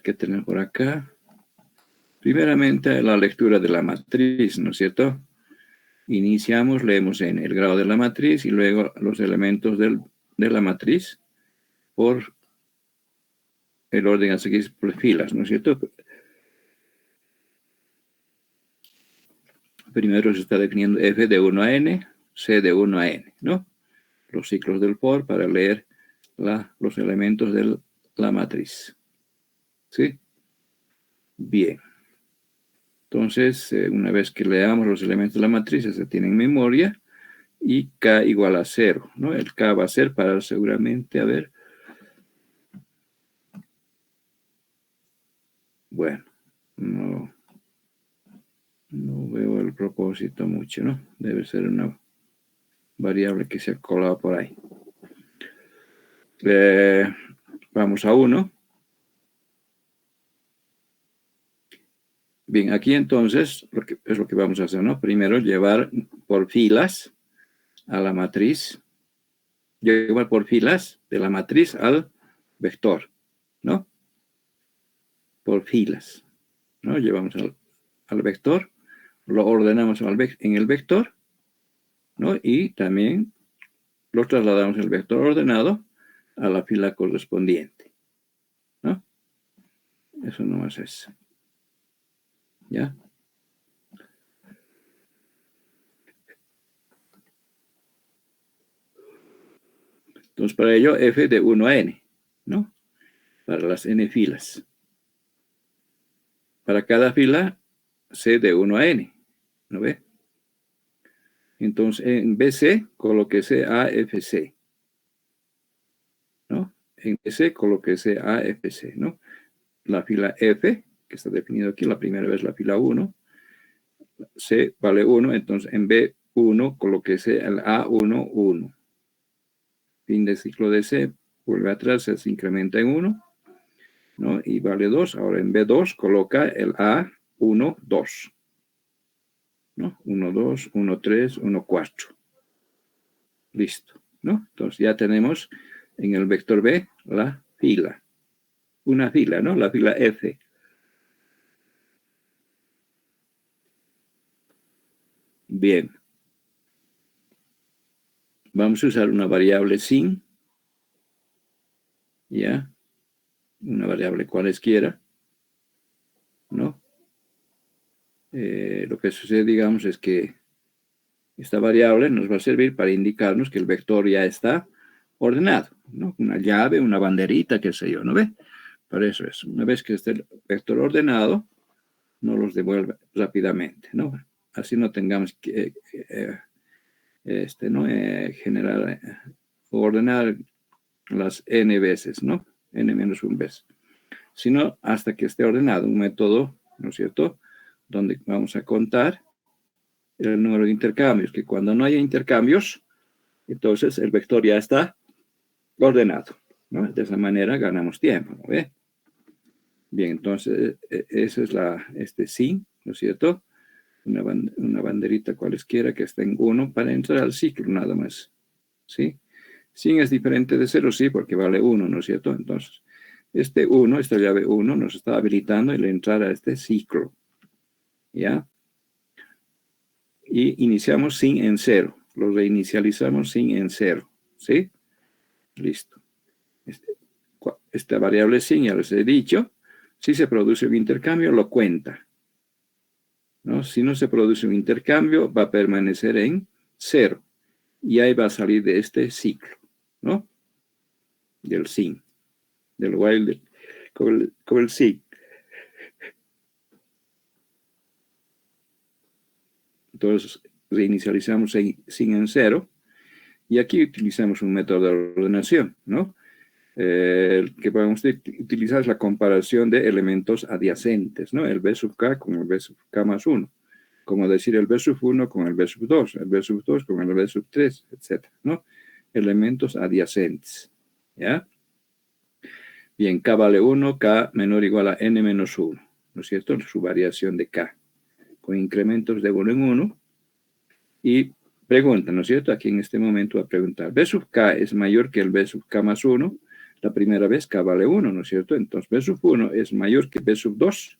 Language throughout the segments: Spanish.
¿qué tenemos por acá? Primeramente, la lectura de la matriz, ¿no es cierto? Iniciamos, leemos en el grado de la matriz y luego los elementos de la matriz por el orden a seguir por filas, ¿no es cierto? Primero se está definiendo f de 1 a n, c de 1 a n, ¿no? Los ciclos del for para leer los elementos de la matriz. ¿Sí? Bien. Entonces, una vez que leamos los elementos de la matriz, se tiene en memoria y k igual a 0, ¿no? El k va a ser para seguramente, a ver. Bueno, no veo el propósito mucho, ¿no? Debe ser una variable que se ha colado por ahí. Vamos a 1. Bien, aquí entonces es lo que vamos a hacer, ¿no? Primero llevar por filas a la matriz, llevar por filas de la matriz al vector, ¿no? Por filas, ¿no? Llevamos al vector, lo ordenamos en el vector, ¿no? Y también lo trasladamos el vector ordenado a la fila correspondiente, ¿no? Eso nomás es. ¿Ya? Entonces, para ello, f de 1 a n, ¿no? Para las n filas. Para cada fila, c de 1 a n, ¿no ve? Entonces, en BC, colóquese AFC, ¿no? En BC, colóquese AFC, ¿no? La fila F, que está definido aquí, la primera vez la fila 1, C vale 1, entonces en B1, colóquese el A1, 1. Fin de ciclo de C, vuelve atrás, se incrementa en 1, ¿no? Y vale 2. Ahora en B2 coloca el A1, 2. ¿No? 1, 2, 1, 3, 1, 4. Listo, ¿no? Entonces ya tenemos en el vector B la fila. Una fila, ¿no? La fila F. Bien. Vamos a usar una variable sin. ¿Ya? Una variable cualesquiera, ¿no? Lo que sucede, digamos, es que esta variable nos va a servir para indicarnos que el vector ya está ordenado, ¿no? Una llave, una banderita, qué sé yo, ¿no ve? Para eso es. Una vez que esté el vector ordenado, nos los devuelve rápidamente, ¿no? Así no tengamos que generar o ordenar las n veces, ¿no? n-1 veces. Sino hasta que esté ordenado un método, ¿no es cierto?, donde vamos a contar el número de intercambios, que cuando no haya intercambios, entonces el vector ya está ordenado, ¿no? De esa manera ganamos tiempo, ¿no ve? Bien, entonces esa es sin, ¿no es cierto?, una banderita cualesquiera que esté en 1 para entrar al ciclo nada más, ¿sí? Sin es diferente de 0, sí, porque vale 1, ¿no es cierto? Entonces, este 1, esta llave 1, nos está habilitando el entrar a este ciclo, ¿ya? Y iniciamos sin en 0, lo reinicializamos sin en 0, ¿sí? Listo. Esta variable sin, ya les he dicho, si se produce un intercambio, lo cuenta, ¿no? Si no se produce un intercambio, va a permanecer en 0. Y ahí va a salir de este ciclo, ¿no? Del sin, del while, con el sin. Entonces, reinicializamos sin en 0. Y aquí utilizamos un método de ordenación, ¿no? Que podemos utilizar es la comparación de elementos adyacentes, ¿no? El B sub k con el B sub k más 1. Como decir el B sub 1 con el B sub 2, el B sub 2 con el B sub 3, etc., ¿no? Elementos adyacentes, ¿ya? Bien, k vale 1, k menor o igual a n menos 1, ¿no es cierto? Su variación de k, con incrementos de 1 en 1. Y pregunta, ¿no es cierto? Aquí en este momento va a preguntar, ¿B sub k es mayor que el B sub k más 1? la primera vez K vale 1, ¿no es cierto? Entonces B sub 1 es mayor que B sub 2.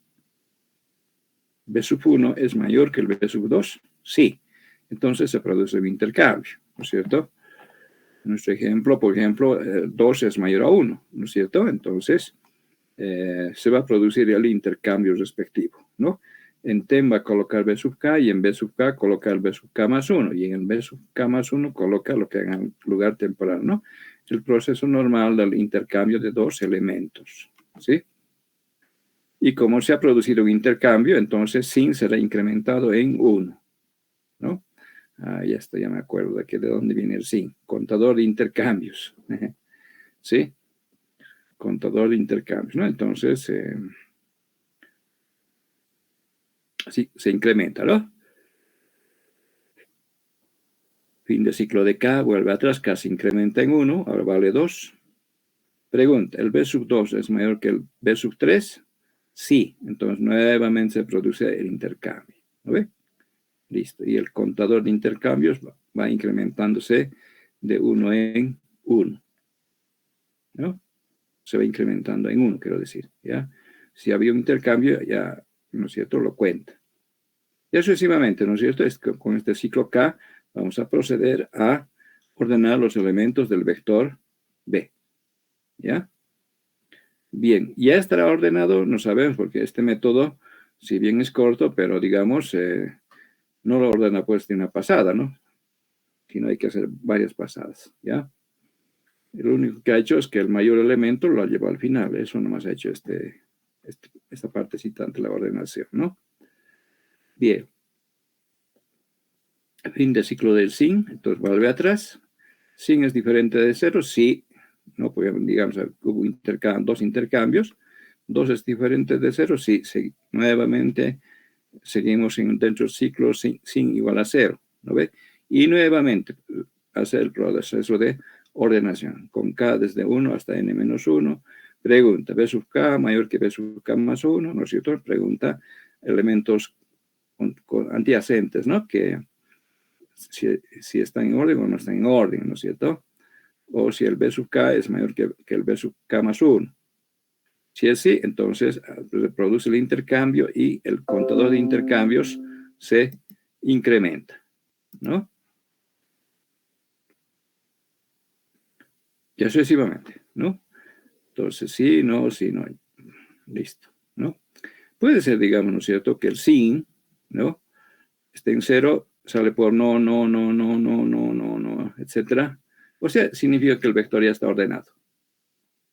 B sub 1 es mayor que el B sub 2. Sí. Entonces se produce un intercambio, ¿no es cierto? En nuestro ejemplo, por ejemplo, 2 es mayor a 1, ¿no es cierto? Entonces se va a producir el intercambio respectivo, ¿no? En TEM va a colocar B sub K y en B sub K colocar B sub K más 1 y en el B sub K más 1 coloca lo que haga en lugar temporal, ¿no? El proceso normal del intercambio de dos elementos, ¿sí? Y como se ha producido un intercambio, entonces sin será incrementado en 1, ¿no? Ya está, ya me acuerdo de dónde viene el sin. Contador de intercambios, ¿sí? Contador de intercambios, ¿no? Entonces, sí, se incrementa, ¿no? Fin de ciclo de K, vuelve atrás, K se incrementa en 1, ahora vale 2. Pregunta, ¿el B sub 2 es mayor que el B sub 3? Sí, entonces nuevamente se produce el intercambio, ¿no ve? Listo, y el contador de intercambios va incrementándose de 1 en 1, ¿no? Se va incrementando en 1, quiero decir, ¿ya? Si había un intercambio, ya, ¿no es cierto?, lo cuenta. Y sucesivamente, ¿no es cierto? Con este ciclo K vamos a proceder a ordenar los elementos del vector B, ¿ya? Bien, ya estará ordenado, no sabemos, porque este método, si bien es corto, pero digamos, no lo ordena pues de una pasada, ¿no? Sino hay que hacer varias pasadas, ¿ya? Lo único que ha hecho es que el mayor elemento lo ha llevado al final. Eso nomás ha hecho esta partecita ante la ordenación, ¿no? Bien. Fin de ciclo del sin, entonces vuelve atrás. Sin es diferente de 0, sí. No, pues digamos, hubo dos intercambios. 2 es diferente de 0, sí. Nuevamente seguimos dentro del ciclo sin igual a 0, ¿no ve? Y nuevamente hacer el proceso de ordenación, con K desde 1 hasta N-1. Pregunta, B sub K mayor que B sub K más 1, ¿no es cierto? Pregunta elementos adyacentes, ¿no? Que si están en orden o no están en orden, ¿no es cierto? O si el B sub K es mayor que el B sub K más 1. Si es así, entonces se produce el intercambio y el contador de intercambios se incrementa, ¿no? Y sucesivamente, ¿no? Entonces, sí, no, listo, ¿no? Puede ser, digamos, ¿no es cierto?, que el sin, ¿no?, esté en 0, sale por no, etcétera. O sea, significa que el vector ya está ordenado,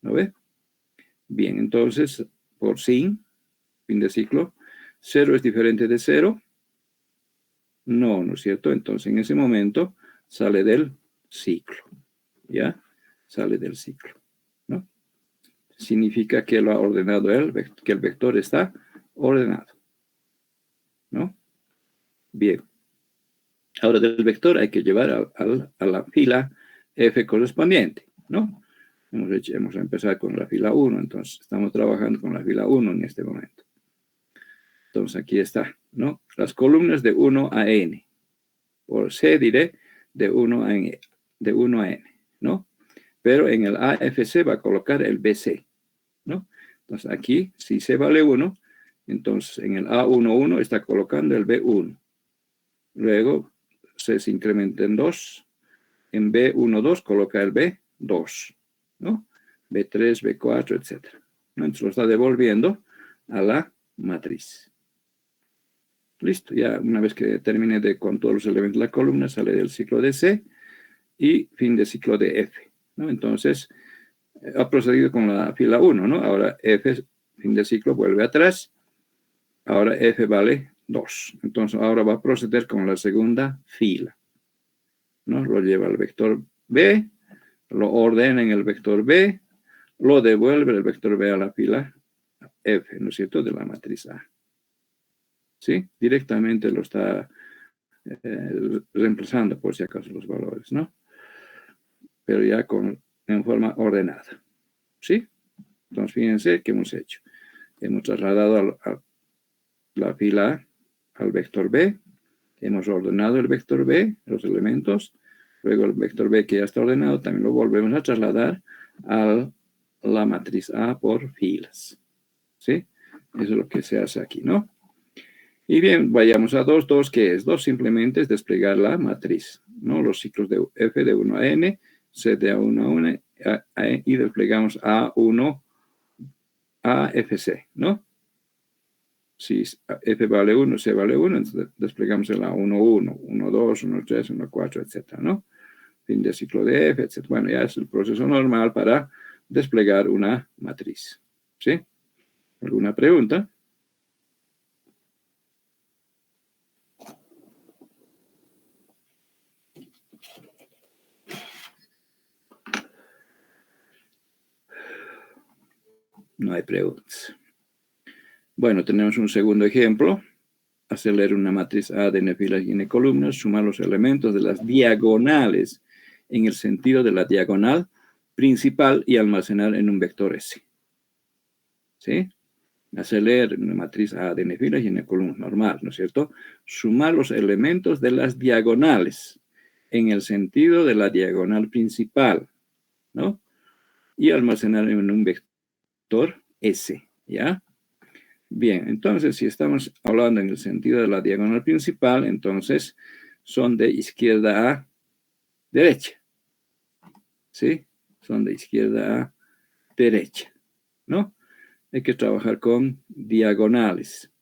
¿no ve? Bien, entonces, por sin, fin de ciclo, 0 es diferente de 0. No, ¿no es cierto? Entonces, en ese momento, sale del ciclo, ¿ya? Sale del ciclo, ¿no? Significa que lo ha ordenado él, que el vector está ordenado, ¿no? Bien. Ahora, del vector hay que llevar a la fila F correspondiente, ¿no? Hemos empezado con la fila 1, entonces estamos trabajando con la fila 1 en este momento. Entonces, aquí está, ¿no? Las columnas de 1 a n. Por C diré de 1 a n, ¿no? Pero en el AFC va a colocar el BC, ¿no? Entonces, aquí, si C vale 1, entonces en el A11 está colocando el B1. Luego, C se incrementa en 2. En B12 coloca el B2, ¿no? B3, B4, etc. ¿No? Entonces lo está devolviendo a la matriz. Listo, ya una vez que termine con todos los elementos de la columna, sale del ciclo de C y fin de ciclo de F, ¿no? Entonces, ha procedido con la fila 1, ¿no? Ahora F, fin de ciclo, vuelve atrás. Ahora F vale 2. Entonces, ahora va a proceder con la segunda fila, ¿no? Lo lleva al vector B, lo ordena en el vector B, lo devuelve el vector B a la fila F, ¿no es cierto?, de la matriz A. ¿Sí? Directamente lo está reemplazando, por si acaso, los valores, ¿no? Pero ya en forma ordenada. ¿Sí? Entonces, fíjense qué hemos hecho. Hemos trasladado a la fila A al vector B, hemos ordenado el vector B, los elementos, luego el vector B que ya está ordenado, también lo volvemos a trasladar al la matriz A por filas. ¿Sí? Eso es lo que se hace aquí, ¿no? Y bien, vayamos a 2. 2, ¿qué es? 2 simplemente es desplegar la matriz, ¿no? Los ciclos de F de 1 a N, C de A1 a N, y desplegamos A1 a FC, ¿no? Si F vale 1, C vale 1, entonces desplegamos el A1, 1, 1, 2, 1, 3, 1, 4, etcétera, ¿no? Fin de ciclo de F, etcétera. Bueno, ya es el proceso normal para desplegar una matriz, ¿sí? ¿Alguna pregunta? No hay preguntas. Bueno, tenemos un segundo ejemplo. Hacer una matriz A de n filas y n columnas, sumar los elementos de las diagonales en el sentido de la diagonal principal y almacenar en un vector S. ¿Sí? Hacer una matriz A de n filas y n columnas normal, ¿no es cierto? Sumar los elementos de las diagonales en el sentido de la diagonal principal, ¿no? Y almacenar en un vector S, ¿ya? Bien, entonces si estamos hablando en el sentido de la diagonal principal, entonces son de izquierda a derecha, ¿sí? Son de izquierda a derecha, ¿no? Hay que trabajar con diagonales,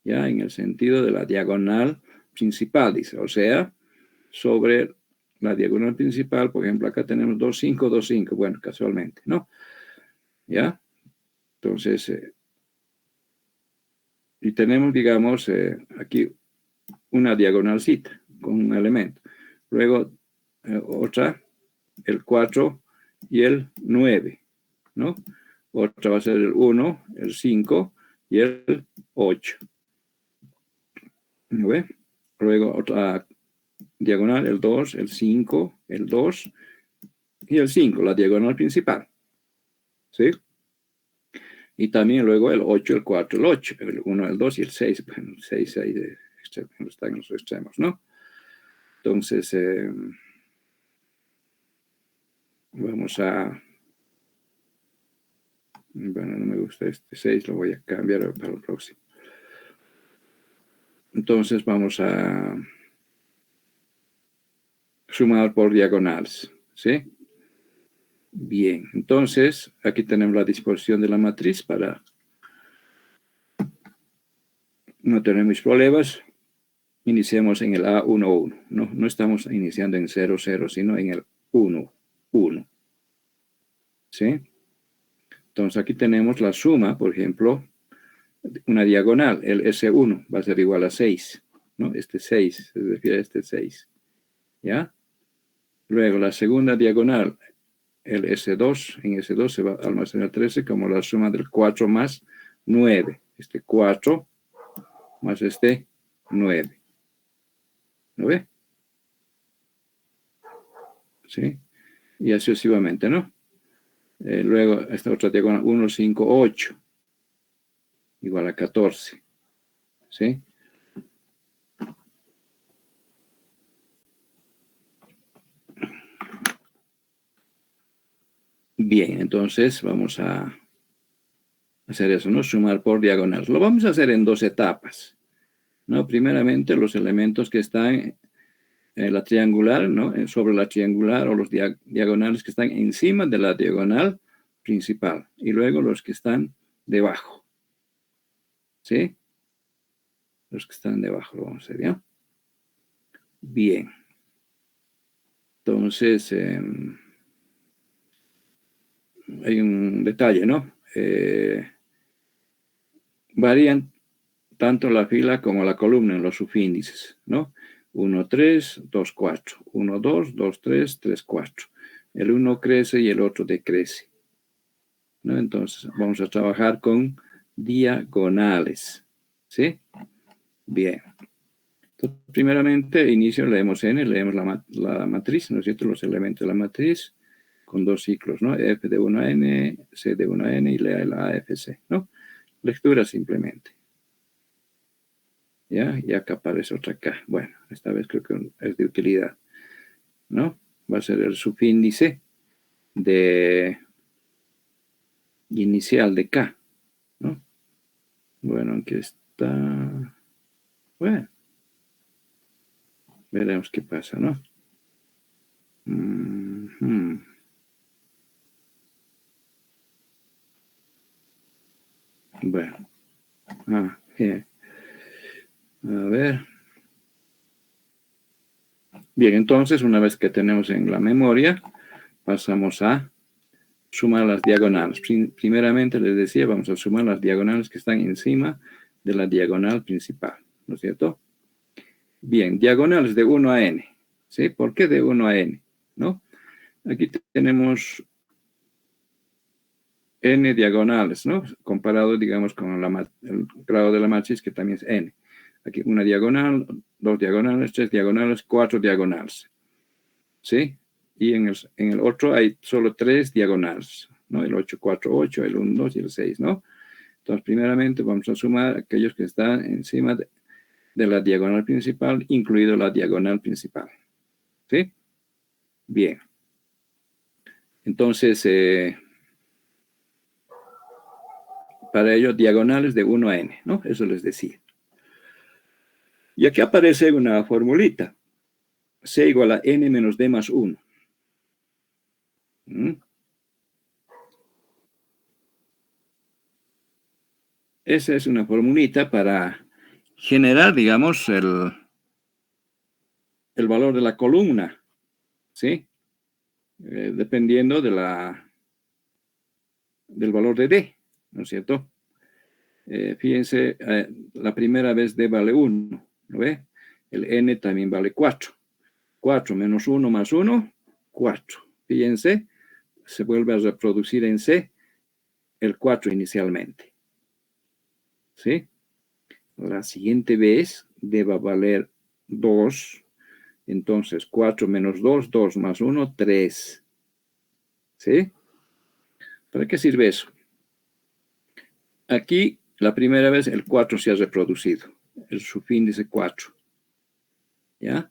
¿ya? En el sentido de la diagonal principal, dice, o sea, sobre la diagonal principal, por ejemplo, acá tenemos 2, 5, 2, 5, bueno, casualmente, ¿no? ¿Ya? Entonces, y tenemos, digamos, aquí una diagonalcita con un elemento. Luego, otra, el 4 y el 9, ¿no? Otra va a ser el 1, el 5 y el 8. ¿No ve? Luego otra diagonal, el 2, el 5, el 2 y el 5, la diagonal principal. ¿Sí? Y también luego el 8, el 4, el 8, el 1, el 2 y el 6. Bueno, el 6 ahí están en los extremos, ¿no? Entonces, vamos a... Bueno, no me gusta este 6, lo voy a cambiar para el próximo. Entonces vamos a sumar por diagonales, ¿sí? Bien, entonces aquí tenemos la disposición de la matriz para no tener mis problemas. Iniciemos en el A11, no estamos iniciando en 0, 0, sino en el 1, 1, ¿sí? Entonces aquí tenemos la suma, por ejemplo, una diagonal, el S1 va a ser igual a 6, ¿no? Este 6, se refiere a este 6, ¿ya? Luego la segunda diagonal, el S2, en S2 se va a almacenar 13 como la suma del 4 más 9. Este 4 más este 9. ¿Lo ve? ¿Sí? Y así sucesivamente, ¿no? Luego esta otra diagonal, 1, 5, 8, igual a 14. ¿Sí? Bien, entonces vamos a hacer eso, ¿no? Sumar por diagonal. Lo vamos a hacer en 2 etapas, ¿no? Primeramente, los elementos que están en la triangular, ¿no? Sobre la triangular o los diagonales que están encima de la diagonal principal. Y luego los que están debajo. ¿Sí? Los que están debajo, lo vamos a hacer, ¿ya? Bien. Entonces, hay un detalle, ¿no? Varían tanto la fila como la columna en los subíndices, ¿no? 1, 3, 2, 4. 1, 2, 2, 3, 3, 4. El uno crece y el otro decrece, ¿no? Entonces, vamos a trabajar con diagonales, ¿sí? Bien. Entonces, primeramente, inicio, leemos N, leemos la matriz, ¿no es cierto? Los elementos de la matriz con 2 ciclos, ¿no? F de 1 a N, C de 1 a N y la AFC, ¿no? Lectura simplemente. ¿Ya? Y acá aparece otra K. Bueno, esta vez creo que es de utilidad, ¿no? Va a ser el subíndice de inicial de K, ¿no? Bueno, aquí está. Bueno, veremos qué pasa, ¿no? Bueno, bien. A ver. Bien, entonces, una vez que tenemos en la memoria, pasamos a sumar las diagonales. Primeramente, les decía, vamos a sumar las diagonales que están encima de la diagonal principal, ¿no es cierto? Bien, diagonales de 1 a n. ¿Sí? ¿Por qué de 1 a n? ¿No? Aquí tenemos n diagonales, ¿no? Comparado, digamos, con el grado de la matriz, que también es n. Aquí una diagonal, 2 diagonales, 3 diagonales, 4 diagonales. ¿Sí? Y en el otro hay solo 3 diagonales, ¿no? El 8, 4, 8, el 1, 2 y el 6, ¿no? Entonces, primeramente vamos a sumar aquellos que están encima de la diagonal principal, incluido la diagonal principal. ¿Sí? Bien. Entonces, para ello, diagonales de 1 a n, ¿no? Eso les decía. Y aquí aparece una formulita. C igual a n menos d más 1. Esa es una formulita para generar, digamos, el valor de la columna, ¿sí? Dependiendo del valor de d, ¿no es cierto? Fíjense, la primera vez d vale 1, ¿lo ve? El n también vale 4. 4 menos 1 más 1, 4. Fíjense, se vuelve a reproducir en C el 4 inicialmente. ¿Sí? La siguiente vez d va a valer 2. Entonces, 4 menos 2, 2 más 1, 3. ¿Sí? ¿Para qué sirve eso? Aquí, la primera vez, el 4 se ha reproducido. El subíndice 4. ¿Ya?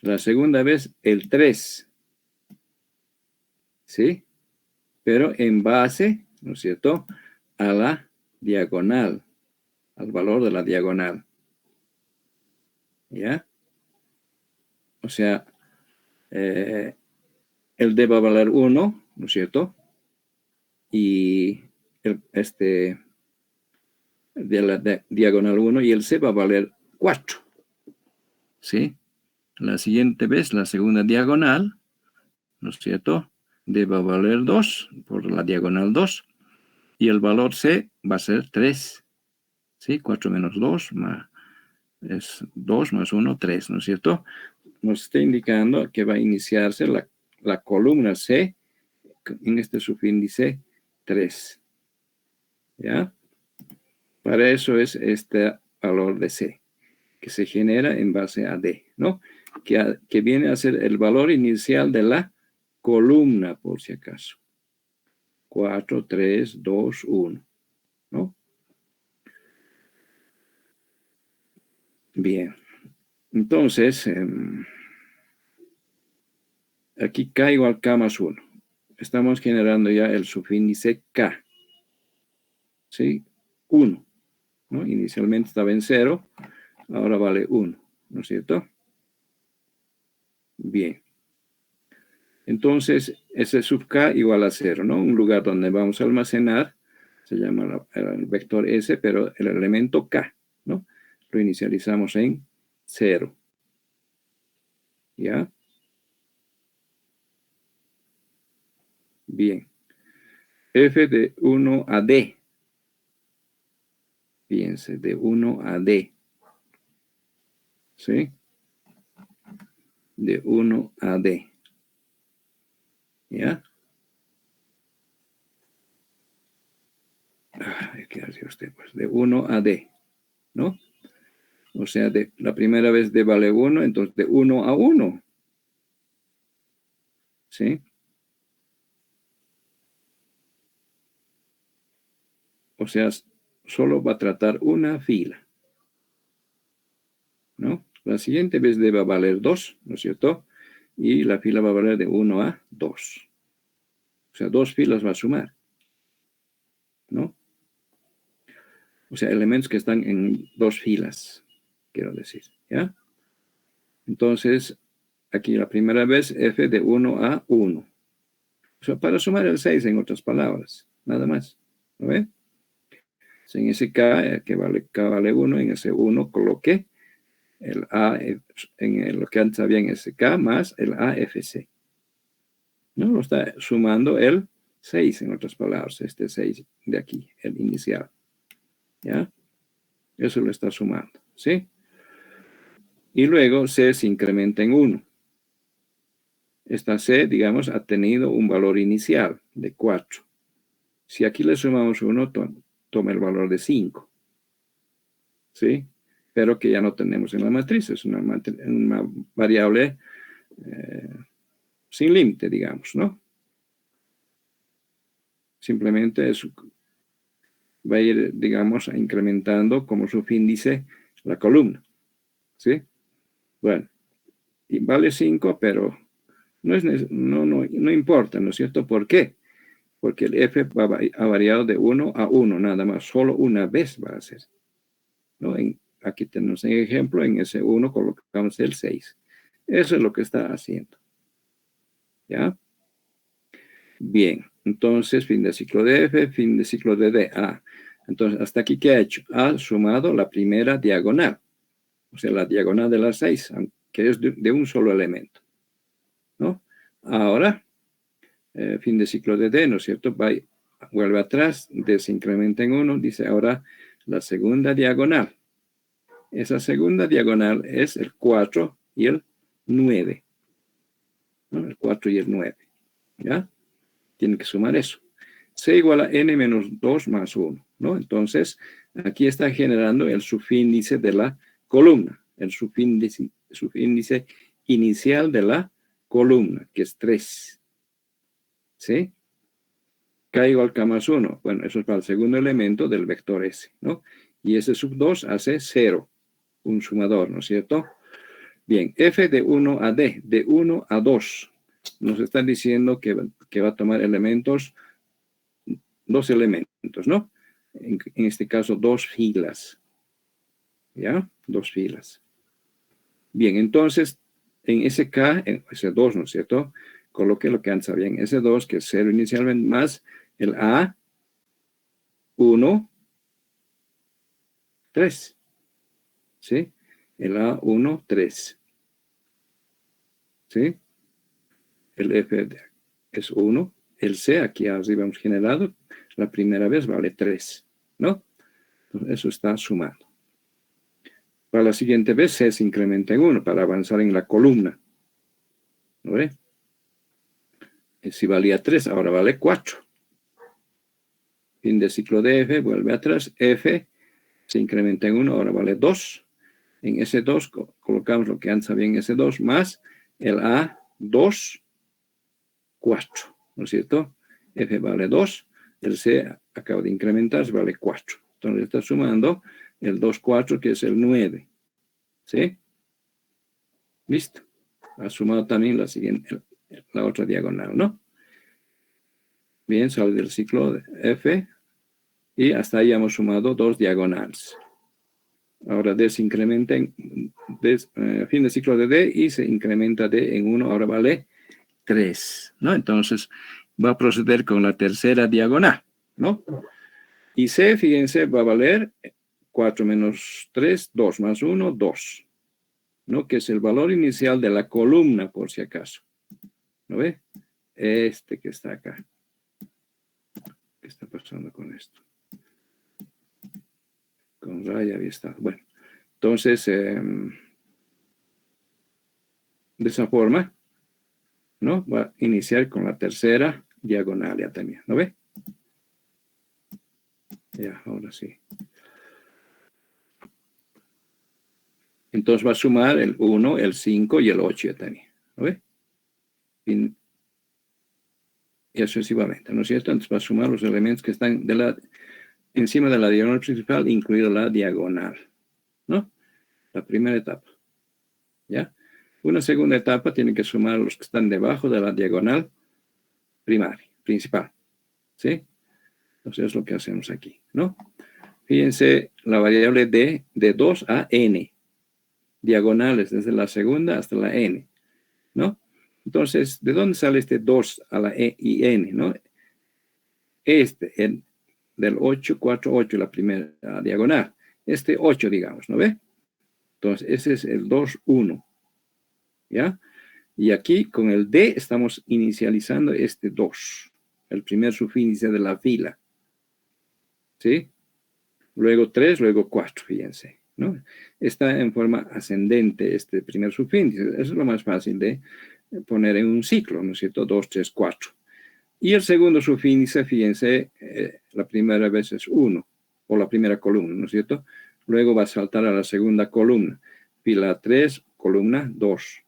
La segunda vez, el 3. ¿Sí? Pero en base, ¿no es cierto?, a la diagonal, al valor de la diagonal. ¿Ya? O sea, el d va a valer 1, ¿no es cierto? Y de la diagonal 1 y el c va a valer 4. ¿Sí? La siguiente vez, la segunda diagonal, ¿no es cierto? D va a valer 2 por la diagonal 2. Y el valor c va a ser 3. ¿Sí? 4 menos 2 es 2 más 1, 3, ¿no es cierto? Nos está indicando que va a iniciarse la columna C en este subíndice 3. ¿Ya? Para eso es este valor de C, que se genera en base a D, ¿no? Que viene a ser el valor inicial de la columna, por si acaso. 4, 3, 2, 1, ¿no? Bien. Entonces, aquí K igual K más 1. Estamos generando ya el subíndice K. ¿Sí? 1. ¿No? Inicialmente estaba en 0, ahora vale 1, ¿no es cierto? Bien. Entonces, ese sub K igual a 0, ¿no? Un lugar donde vamos a almacenar, se llama el vector S, pero el elemento K, ¿no? Lo inicializamos en 0. ¿Ya? Bien. F de 1 a D. Fíjense, de 1 a D. ¿Sí? De 1 a D. ¿Ya? ¿Qué hace usted? Pues de 1 a D, ¿no? O sea, la primera vez D vale 1, entonces de 1 a 1. ¿Sí? O sea, solo va a tratar una fila, ¿no? La siguiente vez D va a valer 2, ¿no es cierto? Y la fila va a valer de 1 a 2. O sea, 2 filas va a sumar. ¿no? O sea, elementos que están en dos filas, quiero decir, ¿ya? Entonces, aquí la primera vez, f de 1 a 1. O sea, para sumar el 6, en otras palabras, nada más, ¿no ve? En ese K, K vale 1, en ese 1 coloqué el A, lo que antes había en ese K, más el AFC. ¿No? Lo está sumando el 6, en otras palabras, este 6 de aquí, el inicial. ¿Ya? Eso lo está sumando, ¿sí? Y luego C se incrementa en 1. Esta C, digamos, ha tenido un valor inicial de 4. Si aquí le sumamos 1, toma el valor de 5. ¿Sí? Pero que ya no tenemos en la matriz. Es una variable sin límite, digamos, ¿no? Simplemente va a ir, digamos, incrementando como subíndice la columna. ¿Sí? Bueno, y vale 5, pero no importa, ¿no es cierto? ¿Por qué? Porque el f ha variado de 1 a 1, nada más, solo una vez va a ser. ¿No? Aquí tenemos un ejemplo, en ese 1 colocamos el 6. Eso es lo que está haciendo. ¿Ya? Bien, entonces fin de ciclo de f, fin de ciclo de d. Entonces, hasta aquí, ¿qué ha hecho? Ha sumado la primera diagonal, o sea, la diagonal de las 6, que es de un solo elemento. ¿No? Ahora, fin de ciclo de d, ¿no es cierto? Vuelve atrás, d se incrementa en 1, dice ahora la segunda diagonal. Esa segunda diagonal es el 4 y el 9. ¿No? El 4 y el 9. ¿Ya? Tienen que sumar eso. C igual a n menos 2 más 1. ¿No? Entonces, aquí está generando el subíndice de la columna. El subíndice inicial de la columna, que es 3. ¿Sí? K igual K más 1. Bueno, eso es para el segundo elemento del vector S, ¿no? Y ese sub 2 hace 0. Un sumador, ¿no es cierto? Bien, f de 1 a d, de 1 a 2. Nos están diciendo que va a tomar dos elementos, ¿no? En este caso, dos filas. ¿Ya? Dos filas. Bien, entonces, en ese K, en ese 2, ¿no es cierto? Coloque lo que antes había en ese 2, que es 0 inicialmente, más el A, 1, 3. ¿Sí? El A1, 3. ¿Sí? El F es 1. El C, aquí arriba hemos generado, la primera vez vale 3. ¿No? Entonces, eso está sumando. Para la siguiente vez, C se incrementa en 1 para avanzar en la columna. ¿No ve? Si valía 3, ahora vale 4. Fin de ciclo de F, vuelve atrás. F se incrementa en 1, ahora vale 2. En ese 2 colocamos lo que antes había en ese 2, más el A2, 4. ¿No es cierto? F vale 2. El C acaba de incrementarse, vale 4. Entonces está sumando el 2, 4, que es el 9. ¿Sí? ¿Listo? Ha sumado también la otra diagonal, ¿no? Bien, sale del ciclo de F. Y hasta ahí hemos sumado dos diagonales. Ahora D se incrementa fin de ciclo de D y se incrementa D en 1. Ahora vale 3. ¿No? Entonces va a proceder con la tercera diagonal. ¿No? Y C, fíjense, va a valer 4 menos 3, 2 más 1, 2. ¿No? Que es el valor inicial de la columna, por si acaso. ¿Lo ve? Este que está acá. ¿Qué está pasando con esto? Con raya había estado. Bueno, entonces, de esa forma, ¿no? Va a iniciar con la tercera diagonal ya también. ¿No ve? Ya, ahora sí. Entonces va a sumar el 1, el 5 y el 8 ya también. ¿No ve? Y sucesivamente, ¿no es cierto? Entonces va a sumar los elementos que están encima de la diagonal principal, incluida la diagonal, ¿no? La primera etapa, ¿ya? Una segunda etapa tiene que sumar los que están debajo de la diagonal principal, ¿sí? Entonces es lo que hacemos aquí, ¿no? Fíjense la variable D de 2 a n. Diagonales desde la segunda hasta la n, ¿no? Entonces, ¿de dónde sale este 2 a la e y n, no? Del 8, 4, 8, la primera diagonal. 8, digamos, ¿no ve? Entonces, ese es el 2, 1, ¿ya? Y aquí con el D estamos inicializando este 2, el primer subíndice de la fila, ¿sí? Luego 3, luego 4, fíjense, ¿no? Está en forma ascendente este primer subíndice. Eso es lo más fácil de poner en un ciclo, ¿no es cierto? 2, 3, 4. Y el segundo subíndice, fíjense, la primera vez es 1, o la primera columna, ¿no es cierto? Luego va a saltar a la segunda columna. Fila 3, columna 2.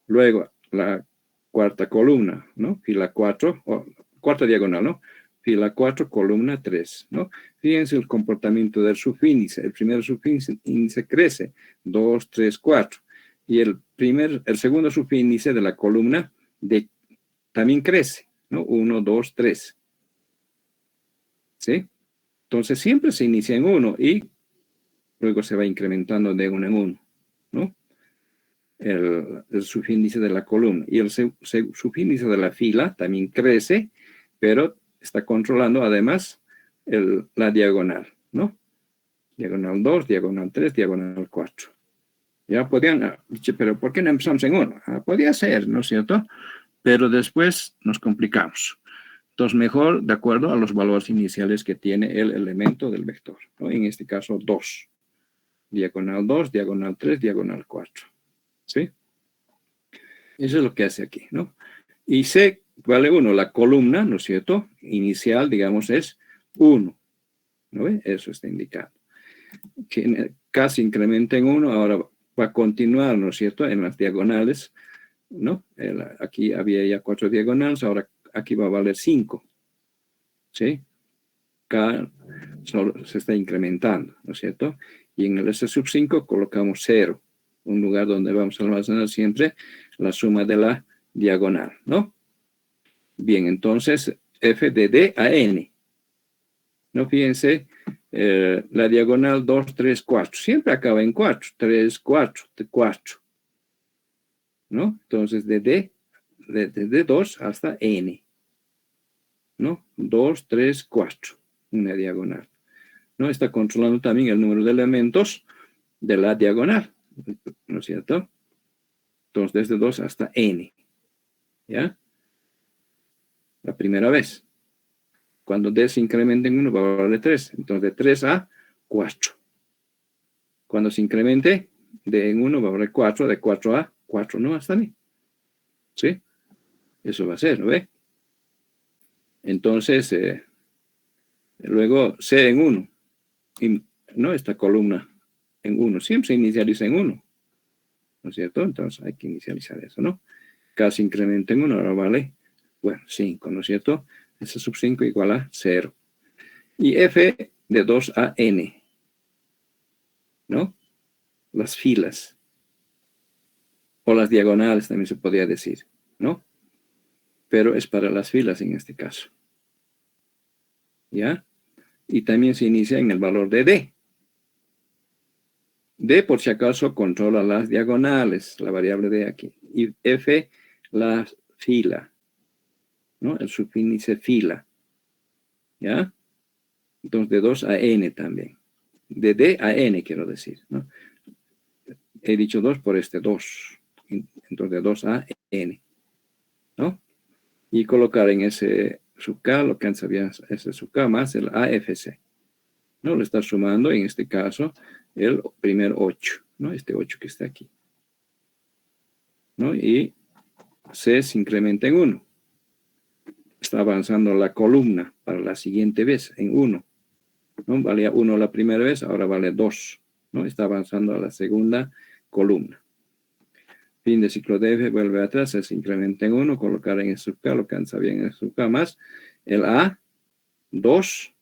Luego la cuarta columna, ¿no? Fila 4, o cuarta diagonal, ¿no? Fila 4, columna 3, ¿no? Fíjense el comportamiento del subíndice. El primer subíndice crece, 2, 3, 4. Y el segundo subíndice de la columna también crece, ¿no? 1, 2, 3. ¿Sí? Entonces siempre se inicia en 1 y luego se va incrementando de 1 en 1, ¿no? El subíndice de la columna. Y el subíndice de la fila también crece, pero está controlando además la diagonal, ¿no? Diagonal 2, diagonal 3, diagonal 4. Ya podían, pero ¿por qué no empezamos en 1? Podía ser, ¿no es cierto? Pero después nos complicamos. Entonces, mejor de acuerdo a los valores iniciales que tiene el elemento del vector, ¿no? En este caso, 2. Diagonal 2, diagonal 3, diagonal 4. ¿Sí? Eso es lo que hace aquí, ¿no? Y C vale 1. La columna, ¿no es cierto? Inicial, digamos, es 1. ¿No ve? Eso está indicado. Que casi incrementa en 1, ahora va a continuar, ¿no es cierto? En las diagonales, ¿no? Aquí había ya 4 diagonales, ahora aquí va a valer 5. ¿Sí? K solo se está incrementando, ¿no es cierto? Y en el S sub 5 colocamos 0, un lugar donde vamos a almacenar siempre la suma de la diagonal, ¿no? Bien, entonces f de D a N. No, fíjense, la diagonal 2, 3, 4. Siempre acaba en 4. 3, 4, 4. ¿No? Entonces, desde 2 hasta N. ¿No? 2, 3, 4. Una diagonal. ¿No? Está controlando también el número de elementos de la diagonal. ¿No es cierto? Entonces, desde 2 hasta N. ¿Ya? La primera vez. Cuando D se incrementa en 1, va a valer 3. Entonces, de 3 a 4. Cuando se incremente, D en 1 va a valer 4. De 4 a 4, ¿no? Hasta ahí. ¿Sí? Eso va a ser, ¿no ve? Entonces, luego C en 1. ¿No? Esta columna en 1. Siempre se inicializa en 1. ¿No es cierto? Entonces, hay que inicializar eso, ¿no? K se incrementa en 1, ahora vale, bueno, 5, ¿no es cierto? S sub 5 igual a 0. Y F de 2 a N. ¿No? Las filas. O las diagonales también se podría decir, ¿no? Pero es para las filas en este caso. ¿Ya? Y también se inicia en el valor de D. D, por si acaso, controla las diagonales, la variable D aquí. Y F, la fila, ¿no? El subíndice fila. ¿Ya? Entonces, de 2 a N también. De D a N, quiero decir, ¿no? He dicho 2 por este 2. Entonces, de 2 a N, ¿no? Y colocar en ese sub K, lo que antes había ese sub K más el AFC. ¿No? Le está sumando, en este caso, el primer 8, ¿no? Este 8 que está aquí. ¿No? Y C se incrementa en 1. Está avanzando la columna para la siguiente vez en 1. ¿No? Valía 1 la primera vez, ahora vale 2. ¿No? Está avanzando a la segunda columna. Fin de ciclo de F, vuelve atrás, se incrementa en 1, colocar en el sub K, lo que antes había en el sub K más el A, 2,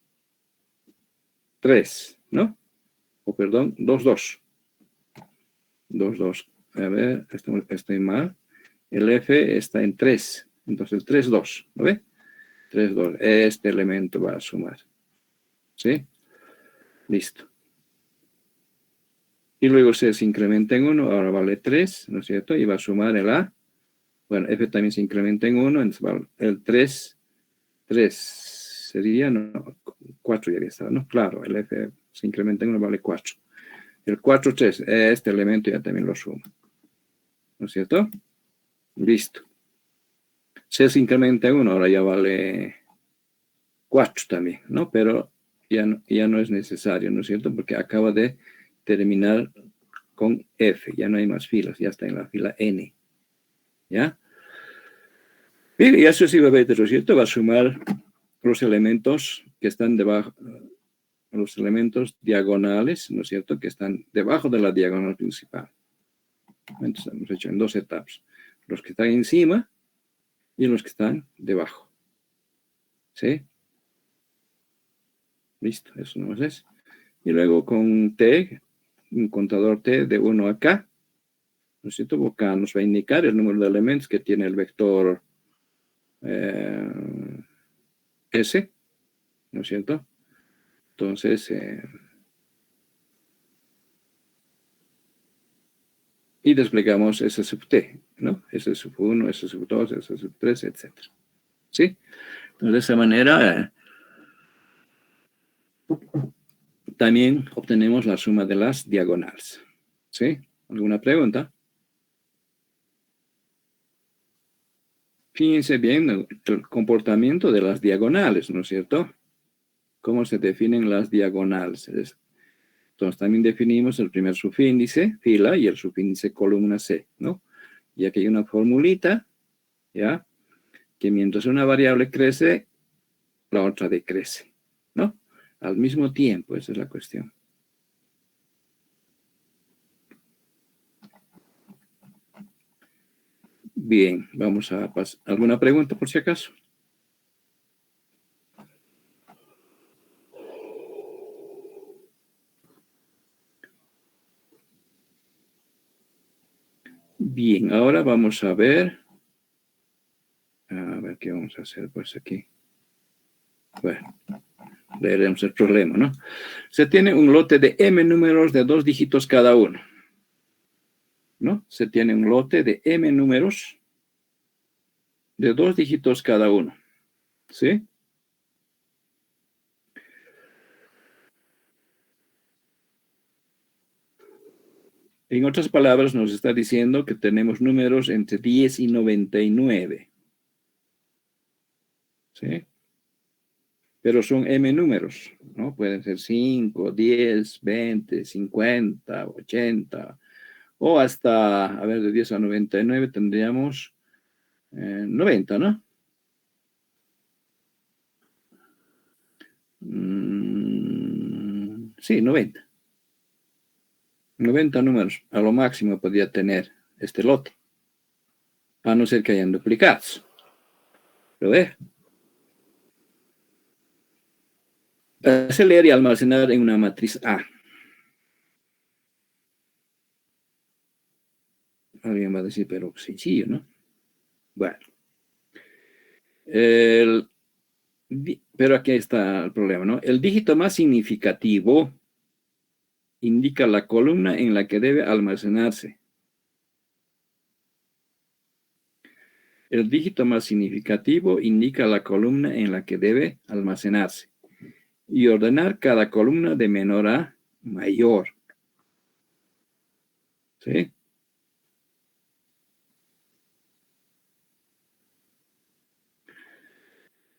3, ¿no? O perdón, 2, 2. 2, 2. A ver, estoy mal. El F está en 3. Entonces, 3, 2. ¿Lo ve? 3, 2. Este elemento va a sumar. ¿Sí? Listo. Y luego se incrementa en 1, ahora vale 3, ¿no es cierto? Y va a sumar el A. Bueno, F también se incrementa en 1, entonces va el 3 sería, no, 4 ya había estado, ¿no? Claro, el F se incrementa en 1, vale 4. El 4, 3, este elemento ya también lo suma. ¿No es cierto? Listo. C se incrementa en 1, ahora ya vale 4 también, ¿no? Pero ya no es necesario, ¿no es cierto? Porque acaba de terminar con F, ya no hay más filas, ya está en la fila N. ¿Ya? Bien, y sucesivamente, ¿no es cierto? Va a sumar los elementos que están debajo, los elementos diagonales, ¿no es cierto? Que están debajo de la diagonal principal. Entonces, hemos hecho en 2 etapas. Los que están encima y los que están debajo. ¿Sí? Listo, eso no es. Y luego con T, un contador T de 1 a K, ¿no es cierto? Acá nos va a indicar el número de elementos que tiene el vector S, ¿no es cierto? Entonces, y desplegamos S sub T, ¿no? S sub 1, S sub 2, S sub 3, etc. ¿Sí? Entonces, de esa manera, también obtenemos la suma de las diagonales. ¿Sí? ¿Alguna pregunta? Fíjense bien el comportamiento de las diagonales, ¿no es cierto? ¿Cómo se definen las diagonales? Entonces, también definimos el primer subíndice, fila, y el subíndice columna C, ¿no? Y aquí hay una formulita, ¿ya? Que mientras una variable crece, la otra decrece, ¿no? Al mismo tiempo, esa es la cuestión. Bien, vamos a pasar. ¿Alguna pregunta por si acaso? Bien, ahora vamos a ver qué vamos a hacer pues aquí. Bueno, leeremos el problema, ¿no? Se tiene un lote de m números de 2 dígitos cada uno, ¿no? Se tiene un lote de m números de 2 dígitos cada uno, ¿sí? En otras palabras, nos está diciendo que tenemos números entre 10 y 99, ¿sí? Pero son m números, ¿no? Pueden ser 5, 10, 20, 50, 80, o hasta, a ver, de 10 a 99 tendríamos 90, ¿no? Sí, 90. 90 números, a lo máximo podría tener este lote, a no ser que hayan duplicados. ¿Lo ve? Hace leer y almacenar en una matriz A. Alguien va a decir, pero sencillo, ¿no? Bueno. Pero aquí está el problema, ¿no? El dígito más significativo indica la columna en la que debe almacenarse. El dígito más significativo indica la columna en la que debe almacenarse. Y ordenar cada columna de menor a mayor. ¿Sí?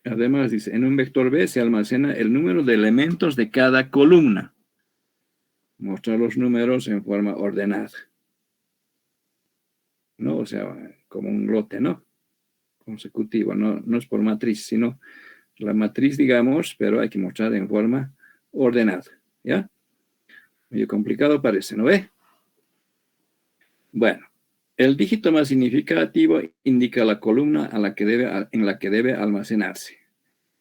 Además dice, en un vector B se almacena el número de elementos de cada columna. Mostrar los números en forma ordenada. ¿No? O sea, como un lote, ¿no? Consecutivo, no es por matriz, sino la matriz, digamos, pero hay que mostrar en forma ordenada, ¿ya? Medio complicado parece, ¿no ve? Bueno, el dígito más significativo indica la columna en la que debe almacenarse.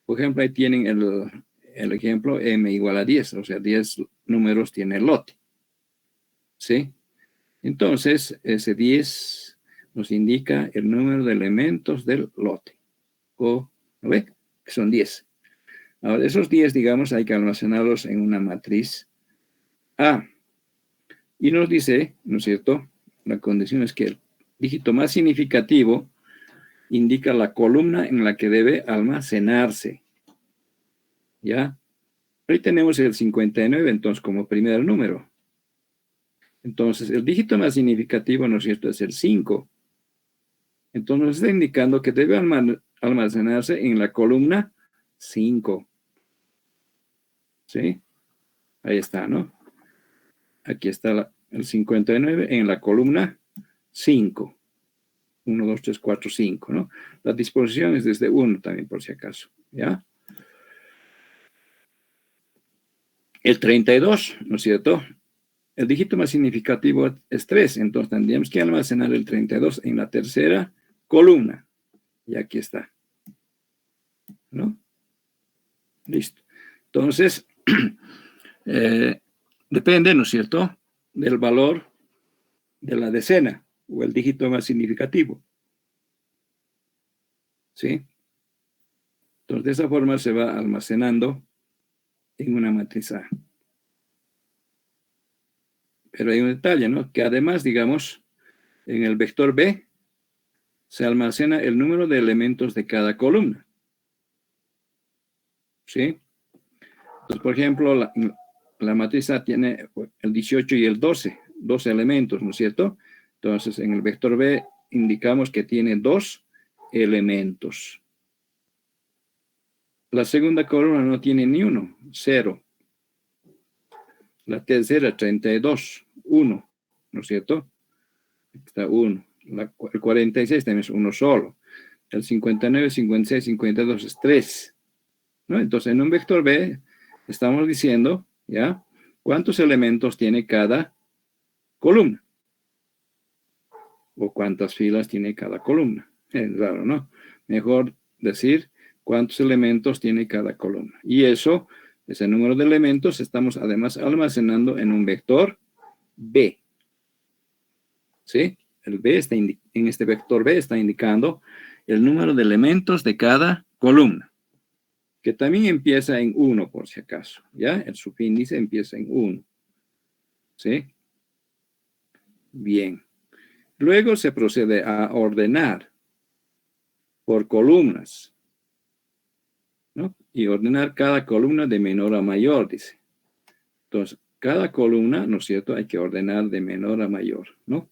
Por ejemplo, ahí tienen el ejemplo m igual a 10, o sea, 10 números tiene el lote, ¿sí? Entonces, ese 10 nos indica el número de elementos del lote. ¿No ve? que son 10. Ahora, esos 10, digamos, hay que almacenarlos en una matriz A. Y nos dice, ¿no es cierto? La condición es que el dígito más significativo indica la columna en la que debe almacenarse. ¿Ya? Ahí tenemos el 59, entonces, como primer número. Entonces, el dígito más significativo, ¿no es cierto?, es el 5. Entonces, nos está indicando que debe almacenarse en la columna 5. ¿Sí? Ahí está, ¿no? Aquí está el 59 en la columna 5. 1, 2, 3, 4, 5, ¿no? La disposición es desde 1 también, por si acaso, ¿ya? El 32, ¿no es cierto? El dígito más significativo es 3, entonces tendríamos que almacenar el 32 en la tercera columna. Y aquí está, ¿no? Listo. Entonces, depende, ¿no es cierto?, del valor de la decena o el dígito más significativo. ¿Sí? Entonces, de esa forma se va almacenando en una matriz A. Pero hay un detalle, ¿no? Que además, digamos, en el vector B se almacena el número de elementos de cada columna. ¿Sí? Entonces, por ejemplo, la matriz A tiene el 18 y el 12 elementos, ¿no es cierto? Entonces, en el vector B indicamos que tiene 2 elementos. La segunda columna no tiene ni uno, 0. La tercera, 32, 1, ¿no es cierto? Está 1. El 46 también es uno solo. El 59, 56, 52 es 3. ¿No? Entonces, en un vector B estamos diciendo, ¿ya?, cuántos elementos tiene cada columna. O cuántas filas tiene cada columna. Es raro, ¿no? Mejor decir cuántos elementos tiene cada columna. Y eso, ese número de elementos, estamos además almacenando en un vector B. ¿Sí? El B está en este vector B está indicando el número de elementos de cada columna, que también empieza en 1, por si acaso. ¿Ya? El subíndice empieza en 1. ¿Sí? Bien. Luego se procede a ordenar por columnas, ¿no? Y ordenar cada columna de menor a mayor, dice. Entonces, cada columna, ¿no es cierto?, hay que ordenar de menor a mayor, ¿no?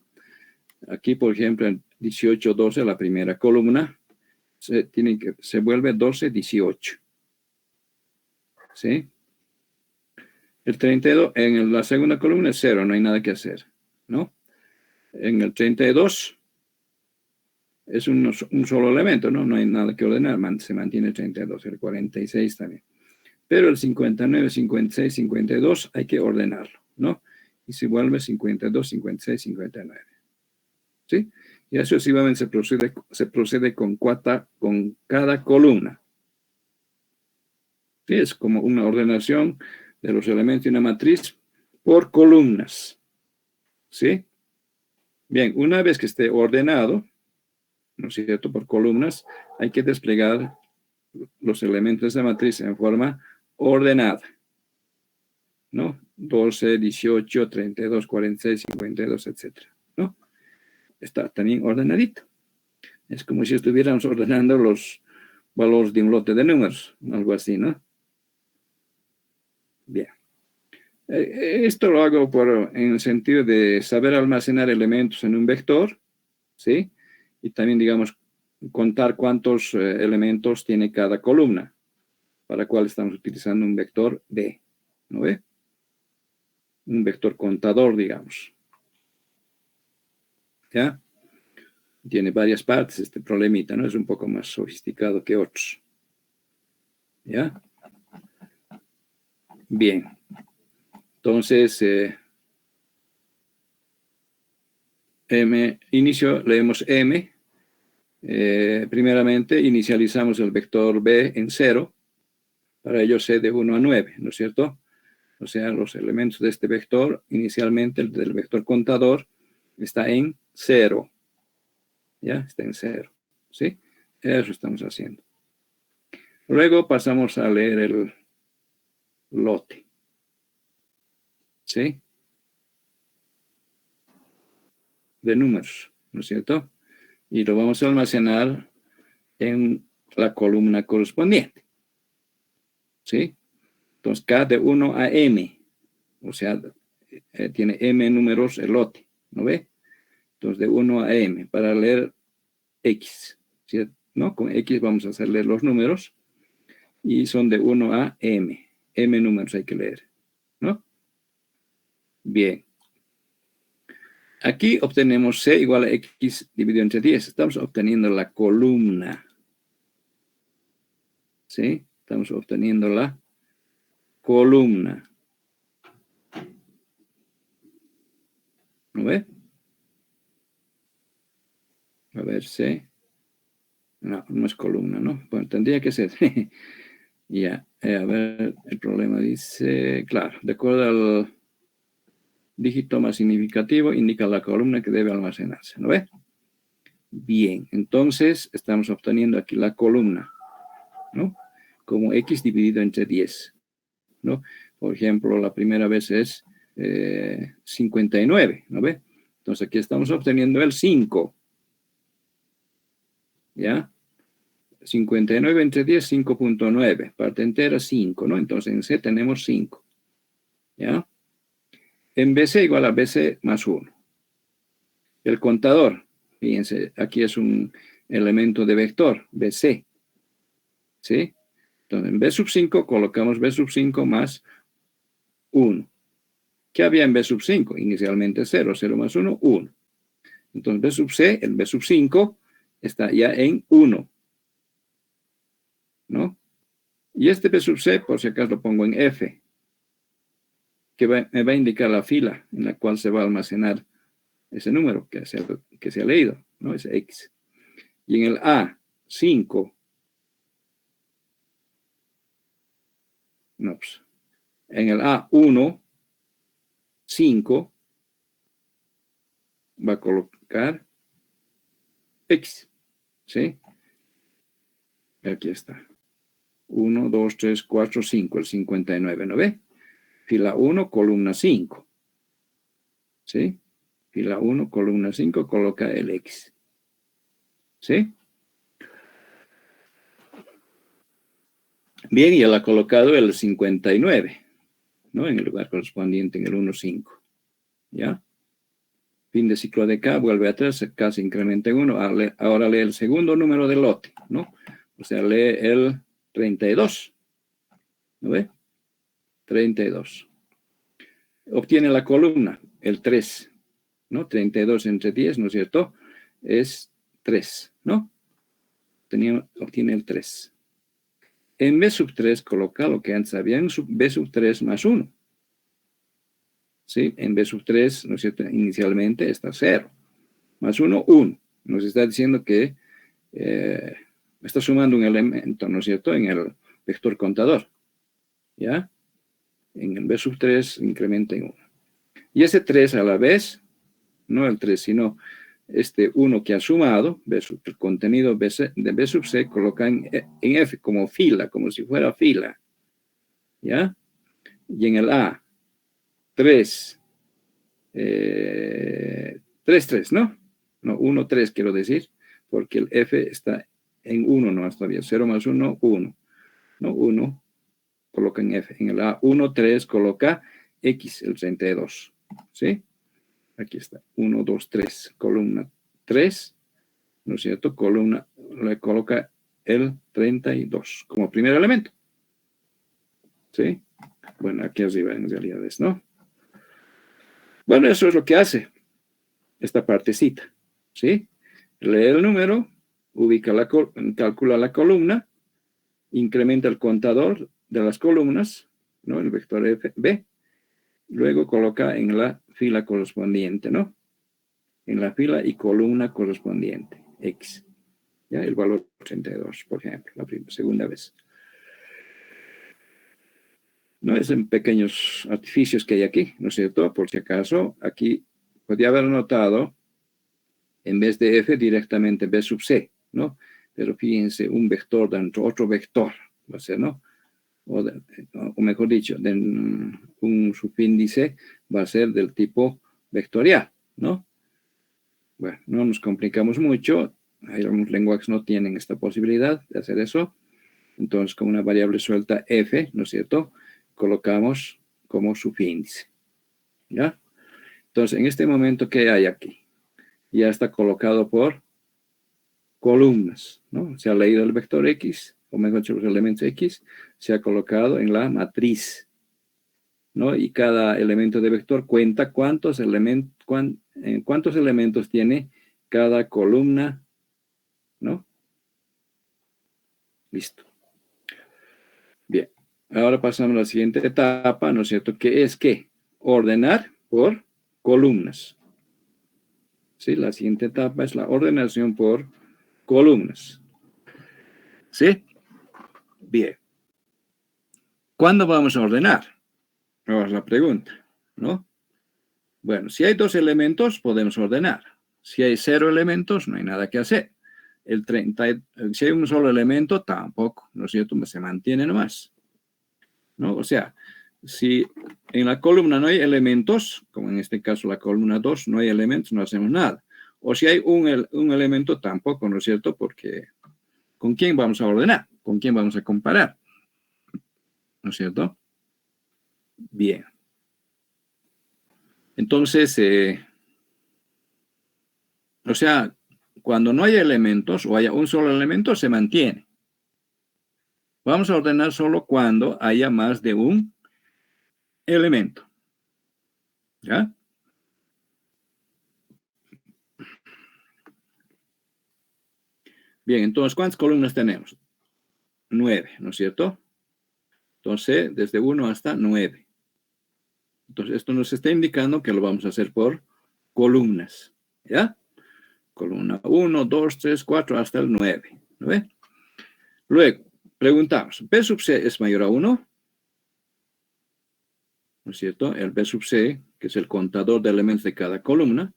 Aquí, por ejemplo, en 18, 12, la primera columna, se vuelve 12, 18. ¿Sí? El 32, en la segunda columna es 0, no hay nada que hacer, ¿no? En el 32 es un solo elemento, ¿no? No hay nada que ordenar, se mantiene el 32, el 46 también. Pero el 59, 56, 52 hay que ordenarlo, ¿no? Y se vuelve 52, 56, 59. ¿Sí? Y así sucesivamente se procede con cada columna. ¿Sí? Es como una ordenación de los elementos de una matriz por columnas. ¿Sí? Bien, una vez que esté ordenado, ¿no es cierto?, por columnas, hay que desplegar los elementos de la matriz en forma ordenada, ¿no? 12, 18, 32, 46, 52, etc., ¿no? Está también ordenadito. Es como si estuviéramos ordenando los valores de un lote de números, algo así, ¿no? Bien. Esto lo hago en el sentido de saber almacenar elementos en un vector, ¿sí? Y también, digamos, contar cuántos elementos tiene cada columna, para la cual estamos utilizando un vector B, ¿no ve? Un vector contador, digamos. ¿Ya? Tiene varias partes este problemita, ¿no? Es un poco más sofisticado que otros. ¿Ya? Bien. Entonces, leemos M. Primeramente, inicializamos el vector B en 0. Para ello, C de 1 a 9, ¿no es cierto? O sea, los elementos de este vector, inicialmente el del vector contador, está en 0. ¿Ya? Está en 0. ¿Sí? Eso estamos haciendo. Luego pasamos a leer el lote. ¿Sí? De números, ¿no es cierto? Y lo vamos a almacenar en la columna correspondiente. ¿Sí? Entonces, K de 1 a M, o sea, tiene M números el lote, ¿no ve? Entonces, de 1 a M, para leer X, ¿cierto? ¿No? Con X vamos a hacer leer los números, y son de 1 a M. M números hay que leer, ¿no? Bien. Aquí obtenemos C igual a X dividido entre 10. Estamos obteniendo la columna. ¿Sí? Estamos obteniendo la columna. ¿No ve? A ver, C. No, no es columna, ¿no? Bueno, tendría que ser. Ya, a ver, el problema dice, claro, de acuerdo al dígito más significativo, indica la columna que debe almacenarse, ¿no ve? Bien, entonces estamos obteniendo aquí la columna, ¿no? Como X dividido entre 10, ¿no? Por ejemplo, la primera vez es 59, ¿no ve? Entonces aquí estamos obteniendo el 5, ¿ya? 59 entre 10, 5.9. Parte entera, 5, ¿no? Entonces en C tenemos 5, ¿ya? En BC igual a BC más 1. El contador, fíjense, aquí es un elemento de vector, BC, ¿sí? Entonces en B sub 5 colocamos B sub 5 más 1. ¿Qué había en B sub 5? Inicialmente 0, 0 más 1, 1. Entonces B sub C, el B sub 5, está ya en 1, ¿no? Y este B sub C, por si acaso lo pongo en F, que me va a indicar la fila en la cual se va a almacenar ese número que se ha leído, ¿no? Ese X. Y en el A, 5, no, pues, en el A, 1, 5, va a colocar X, ¿sí? Aquí está. 1, 2, 3, 4, 5, el 59, ¿no ve? Fila 1, columna 5, ¿sí? Fila 1, columna 5, coloca el X, ¿sí? Bien, y él ha colocado el 59, ¿no? En el lugar correspondiente, en el 1, 5, ¿ya? Fin de ciclo de K, vuelve atrás, K se incrementa en 1, ahora lee el segundo número del lote, ¿no? O sea, lee el 32, ¿no ve? 32. Obtiene la columna, el 3, ¿no? 32 entre 10, ¿no es cierto? Es 3, ¿no? Obtiene el 3. En B sub 3 coloca lo que antes había en B sub 3 más 1. ¿Sí? En B sub 3, ¿no es cierto? Inicialmente está 0. Más 1, 1. Nos está diciendo que está sumando un elemento, ¿no es cierto? En el vector contador. ¿Ya? En el B sub 3 incrementa en 1. Y ese 3 a la vez, no el 3, sino este 1 que ha sumado, el contenido de B sub C, coloca en F como fila, como si fuera fila. ¿Ya? Y en el A, 3, 3, 3, ¿no? No, 1, 3 quiero decir, porque el F está en 1 nomás todavía. 0 más 1, 1. ¿No? 1 coloca en F. En el A, 1, 3 coloca X, el 32. ¿Sí? Aquí está. 1, 2, 3. Columna 3. ¿No es cierto? Columna, le coloca el 32 como primer elemento. ¿Sí? Bueno, aquí arriba en realidad es, ¿no? Bueno, eso es lo que hace esta partecita. ¿Sí? Lee el número, calcula la columna, incrementa el contador de las columnas, ¿no? El vector FB, luego coloca en la fila correspondiente, ¿no? En la fila y columna correspondiente, X. ¿Ya? El valor 32, por ejemplo, la segunda vez. No es en pequeños artificios que hay aquí, ¿no es cierto? Por si acaso, aquí podría haber anotado, en vez de F, directamente B sub C, ¿no? Pero fíjense, un vector dentro de otro vector, va a ser, ¿no? O mejor dicho, un subíndice va a ser del tipo vectorial, ¿no? Bueno, no nos complicamos mucho. Hay algunos lenguajes que no tienen esta posibilidad de hacer eso. Entonces, con una variable suelta f, ¿no es cierto?, colocamos como subíndice, ¿ya? Entonces, en este momento, ¿qué hay aquí? Ya está colocado por columnas, ¿no? Se ha leído el vector X, o mejor dicho, los elementos X, se ha colocado en la matriz, ¿no? Y cada elemento de vector cuenta cuántos elementos tiene cada columna, ¿no? Listo. Bien. Ahora pasamos a la siguiente etapa, ¿no es cierto? Que es ¿qué? Ordenar por columnas. ¿Sí? La siguiente etapa es la ordenación por columnas. ¿Sí? Bien. ¿Cuándo vamos a ordenar? Ahora es la pregunta, ¿no? Bueno, si hay 2 elementos, podemos ordenar. Si hay 0 elementos, no hay nada que hacer. Si hay un solo elemento, tampoco, ¿no es cierto? Se mantiene nomás, ¿no? O sea, si en la columna no hay elementos, como en este caso la columna 2, no hay elementos, no hacemos nada. O si hay un elemento, tampoco, ¿no es cierto? Porque ¿con quién vamos a ordenar? ¿Con quién vamos a comparar? ¿No es cierto? Bien. Entonces, o sea, cuando no haya elementos o haya un solo elemento, se mantiene. Vamos a ordenar solo cuando haya más de un elemento. ¿Ya? Bien, entonces, ¿cuántas columnas tenemos? 9, ¿no es cierto? Entonces, desde 1 hasta 9. Entonces, esto nos está indicando que lo vamos a hacer por columnas. ¿Ya? Columna 1, 2, 3, 4, hasta el 9. ¿No ve? Luego, preguntamos, ¿B sub C es mayor a 1? ¿No es cierto? El B sub C, que es el contador de elementos de cada columna,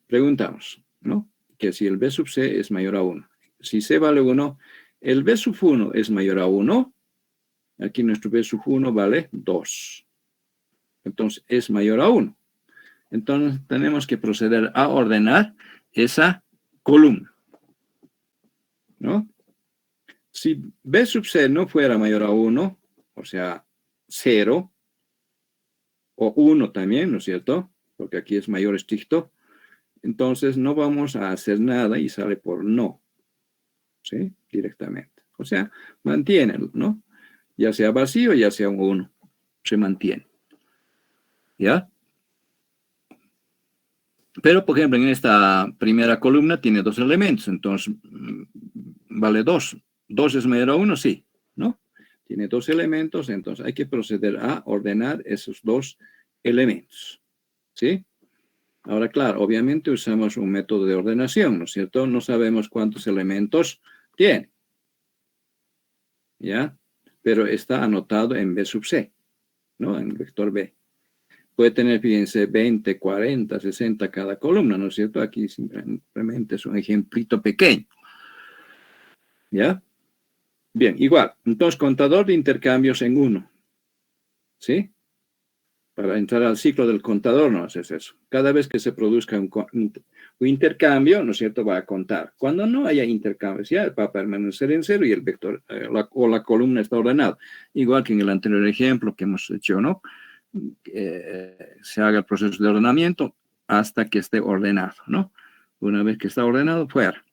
preguntamos, ¿no? Que si el B sub C es mayor a 1. Si C vale 1, el B sub 1 es mayor a 1. Aquí nuestro B sub 1 vale 2. Entonces, es mayor a 1. Entonces, tenemos que proceder a ordenar esa columna, ¿no? Si B sub C no fuera mayor a 1, o sea, 0, o 1 también, ¿no es cierto? Porque aquí es mayor estricto. Entonces, no vamos a hacer nada y sale por no, ¿sí? Directamente. O sea, mantiene, ¿no? Ya sea vacío, ya sea un 1, se mantiene. ¿Ya? Pero, por ejemplo, en esta primera columna tiene 2 elementos, entonces vale 2. 2 es mayor a 1, sí, ¿no? Tiene 2 elementos, entonces hay que proceder a ordenar esos 2 elementos, ¿sí? Ahora, claro, obviamente usamos un método de ordenación, ¿no es cierto? No sabemos cuántos elementos tiene, ¿ya? Pero está anotado en B sub C, ¿no? En el vector B. Puede tener, fíjense, 20, 40, 60 cada columna, ¿no es cierto? Aquí simplemente es un ejemplito pequeño. ¿Ya? Bien, igual. Entonces, contador de intercambios en 1. ¿Sí? Para entrar al ciclo del contador no haces eso. Cada vez que se produzca un intercambio, ¿no es cierto?, va a contar. Cuando no haya intercambios, ya va a permanecer en 0 y el vector o la columna está ordenada. Igual que en el anterior ejemplo que hemos hecho, ¿no? Se haga el proceso de ordenamiento hasta que esté ordenado, ¿no? Una vez que está ordenado, fuera.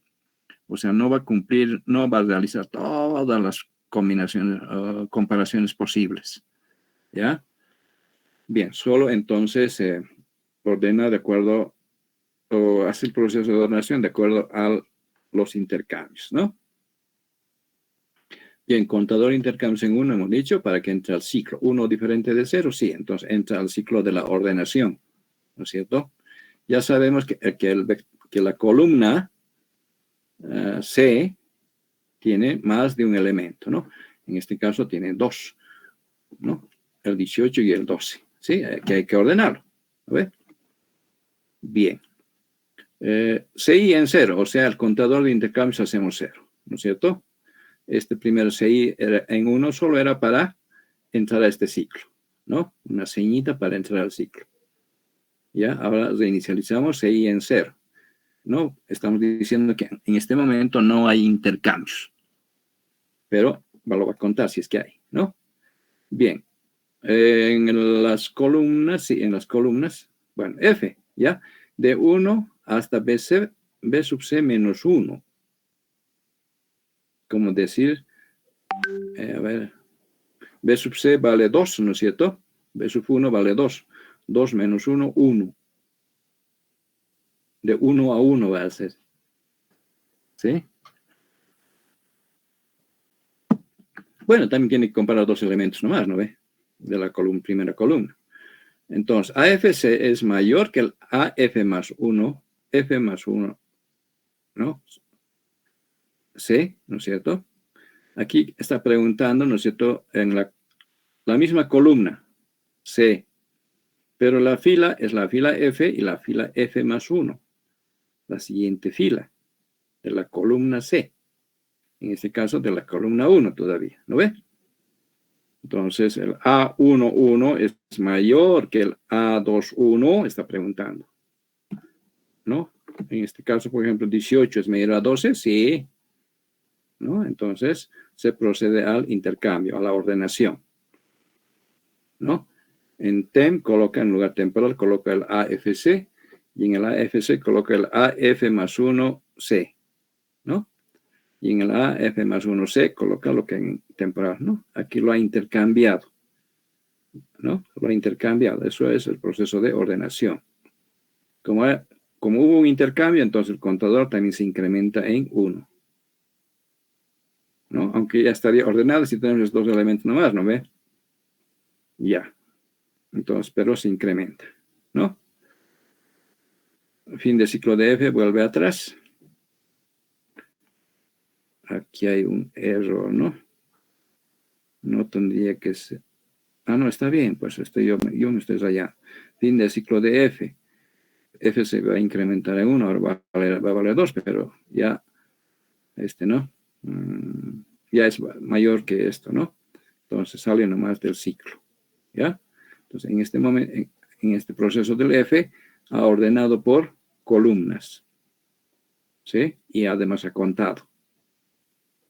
O sea, no va a cumplir, no va a realizar todas las combinaciones, comparaciones posibles. ¿Ya? Bien, solo entonces ordena de acuerdo, o hace el proceso de ordenación de acuerdo a los intercambios, ¿no? Bien, contador de intercambios en 1 hemos dicho para que entre al ciclo. 1 diferente de 0, sí, entonces entra al ciclo de la ordenación, ¿no es cierto? Ya sabemos que la columna C tiene más de un elemento, ¿no? En este caso tiene 2, ¿no? El 18 y el 12, ¿sí? Que hay que ordenarlo, ¿no ve? Bien. CI en 0, o sea, el contador de intercambios hacemos 0, ¿no es cierto? Este primer CI en 1 solo era para entrar a este ciclo, ¿no? Una señita para entrar al ciclo. ¿Ya? Ahora reinicializamos CI en 0, ¿no? Estamos diciendo que en este momento no hay intercambios, pero lo va a contar si es que hay, ¿no? Bien. En las columnas, sí, en las columnas, bueno, F, ¿ya? De 1 hasta B sub C menos 1. Como decir, a ver, B sub C vale 2, ¿no es cierto? B sub 1 vale 2. 2 menos 1, 1. De 1 a 1 va a ser. ¿Sí? Bueno, también tiene que comparar dos elementos nomás, ¿no ve? De la primera columna. Entonces, AFC es mayor que el AF más 1, F más 1, ¿no? C, ¿no es cierto? Aquí está preguntando, ¿no es cierto?, en la misma columna, C, pero la fila es la fila F y la fila F más 1, la siguiente fila de la columna C, en este caso de la columna 1 todavía, ¿no ve? Entonces el A11 es mayor que el A21, está preguntando, ¿no? En este caso, por ejemplo, 18 es mayor a 12, sí, ¿no? Entonces se procede al intercambio, a la ordenación, ¿no? En TEM coloca en lugar temporal, coloca el AFC, y en el AFC coloca el AF más 1C, ¿no? Y en el AF más 1C coloca lo que en temporal, ¿no? Aquí lo ha intercambiado, ¿no? Lo ha intercambiado, eso es el proceso de ordenación. Como hubo un intercambio, entonces el contador también se incrementa en 1, ¿no? Aunque ya estaría ordenado si tenemos los dos elementos nomás, ¿no ve? Ya. Entonces, pero se incrementa, ¿no? Fin de ciclo de F, vuelve atrás. Aquí hay un error, ¿no? No tendría que ser. Ah, no, está bien, pues yo me estoy rayando. Fin de ciclo de F. F se va a incrementar en 1, ahora va a valer 2, pero ya, ¿no? Ya es mayor que esto, ¿no? Entonces sale nomás del ciclo, ¿ya? Entonces, en este momento, en este proceso del F, ha ordenado por columnas, ¿sí? Y además ha contado,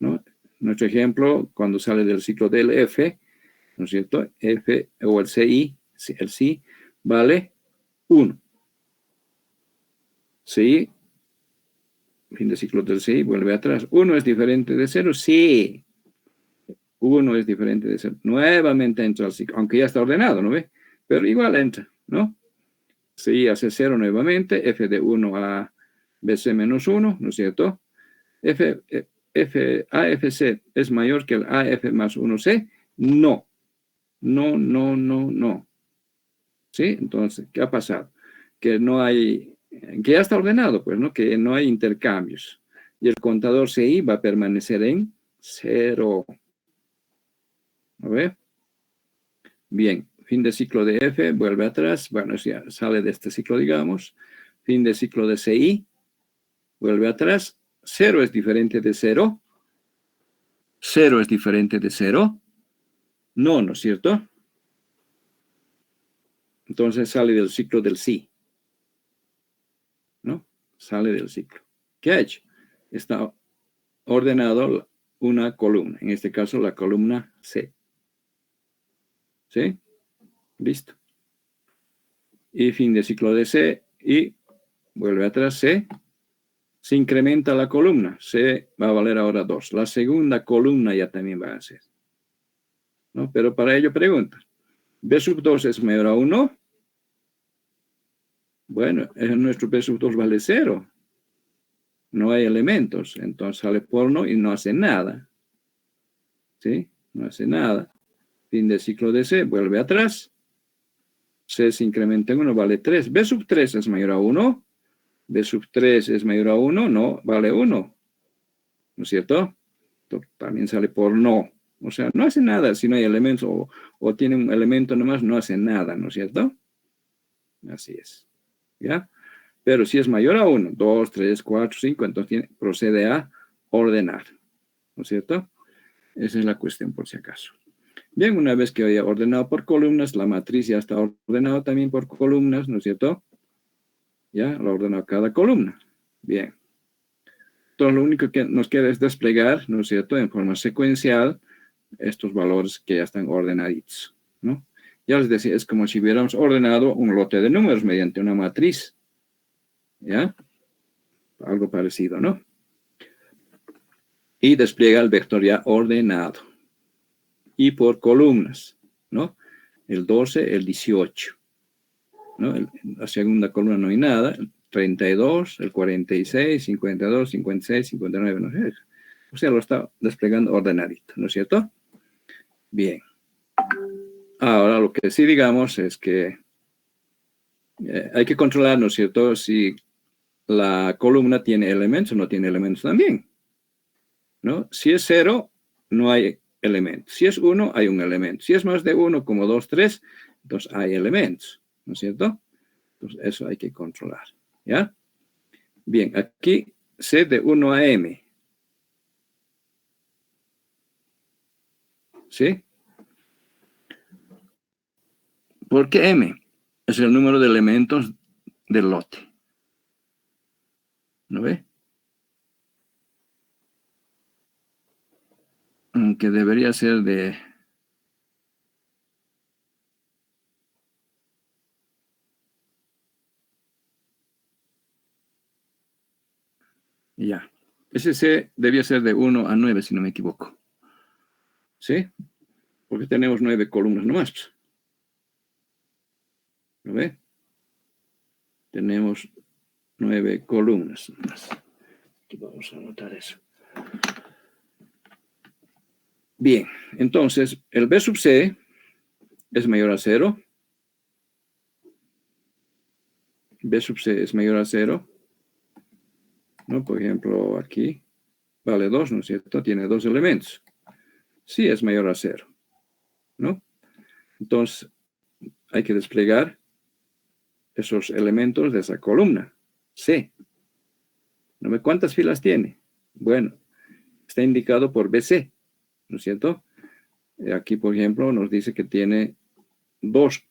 ¿no? Nuestro ejemplo, cuando sale del ciclo del F, ¿no es cierto? F o el CI vale 1. CI, fin de ciclo del CI, vuelve atrás. 1 es diferente de 0, sí. 1 es diferente de 0. Nuevamente entra al ciclo, aunque ya está ordenado, ¿no ve? Pero igual entra, ¿no? CI hace 0 nuevamente, F de 1 a BC menos 1, ¿no es cierto? AFC es mayor que el AF más 1C, no. No, no, no, no. ¿Sí? Entonces, ¿qué ha pasado? Que ya está ordenado, pues, ¿no? Que no hay intercambios. Y el contador CI va a permanecer en 0. ¿No ve? Bien, fin de ciclo de F, vuelve atrás. Bueno, ya sale de este ciclo, digamos. Fin de ciclo de CI, vuelve atrás. 0 es diferente de 0. 0 es diferente de 0. No, ¿no es cierto? Entonces sale del ciclo del sí, ¿no? Sale del ciclo. ¿Qué ha hecho? Está ordenado una columna, en este caso la columna C. ¿Sí? Listo. Y fin de ciclo de C y vuelve atrás C. Se incrementa la columna. C va a valer ahora 2. La segunda columna ya también va a ser, ¿no? Pero para ello pregunta. B sub 2 es mayor a 1. Bueno, nuestro B sub 2 vale 0. No hay elementos. Entonces sale por 1 y no hace nada. ¿Sí? No hace nada. Fin de ciclo de C. Vuelve atrás. C se incrementa en 1, vale 3. B sub 3 es mayor a 1. B sub 3 es mayor a 1, no, vale 1. ¿No es cierto? También sale por no. O sea, no hace nada si no hay elementos o tiene un elemento nomás, no hace nada, ¿no es cierto? Así es. ¿Ya? Pero si es mayor a 1, 2, 3, 4, 5, entonces procede a ordenar. ¿No es cierto? Esa es la cuestión por si acaso. Bien, una vez que haya ordenado por columnas, la matriz ya está ordenada también por columnas, ¿no es cierto? Ya, lo ha ordenado cada columna. Bien. Entonces, lo único que nos queda es desplegar, ¿no es cierto?, en forma secuencial, estos valores que ya están ordenaditos, ¿no? Ya les decía, es como si hubiéramos ordenado un lote de números mediante una matriz, ¿ya? Algo parecido, ¿no? Y despliega el vector ya ordenado. Y por columnas, ¿no? El 12, el 18, ¿no? En la segunda columna no hay nada, el 32, el 46, 52, 56, 59, no sé. O sea, lo está desplegando ordenadito, ¿no es cierto? Bien. Ahora, lo que sí digamos es que hay que controlar, ¿no es cierto?, si la columna tiene elementos o no tiene elementos también, ¿no? Si es 0, no hay elementos. Si es 1, hay un elemento. Si es más de 1, como 2, 3, entonces hay elementos, ¿no es cierto? Entonces, eso hay que controlar, ¿ya? Bien, aquí C de 1 a M. ¿Sí? ¿Por qué M? Es el número de elementos del lote. ¿No ve? Que debería ser de... Ya. Ese C debía ser de 1 a 9, si no me equivoco. ¿Sí? Porque tenemos 9 columnas nomás. ¿Lo ve? Tenemos 9 columnas nomás. Aquí vamos a anotar eso. Bien, entonces el B sub C es mayor a 0. B sub C es mayor a 0. ¿No? Por ejemplo, aquí vale 2, ¿no es cierto? Tiene 2 elementos. Sí es mayor a 0. ¿No? Entonces hay que desplegar esos elementos de esa columna C. ¿No ve cuántas filas tiene? Bueno, está indicado por BC, ¿no es cierto? Aquí, por ejemplo, nos dice que tiene 2,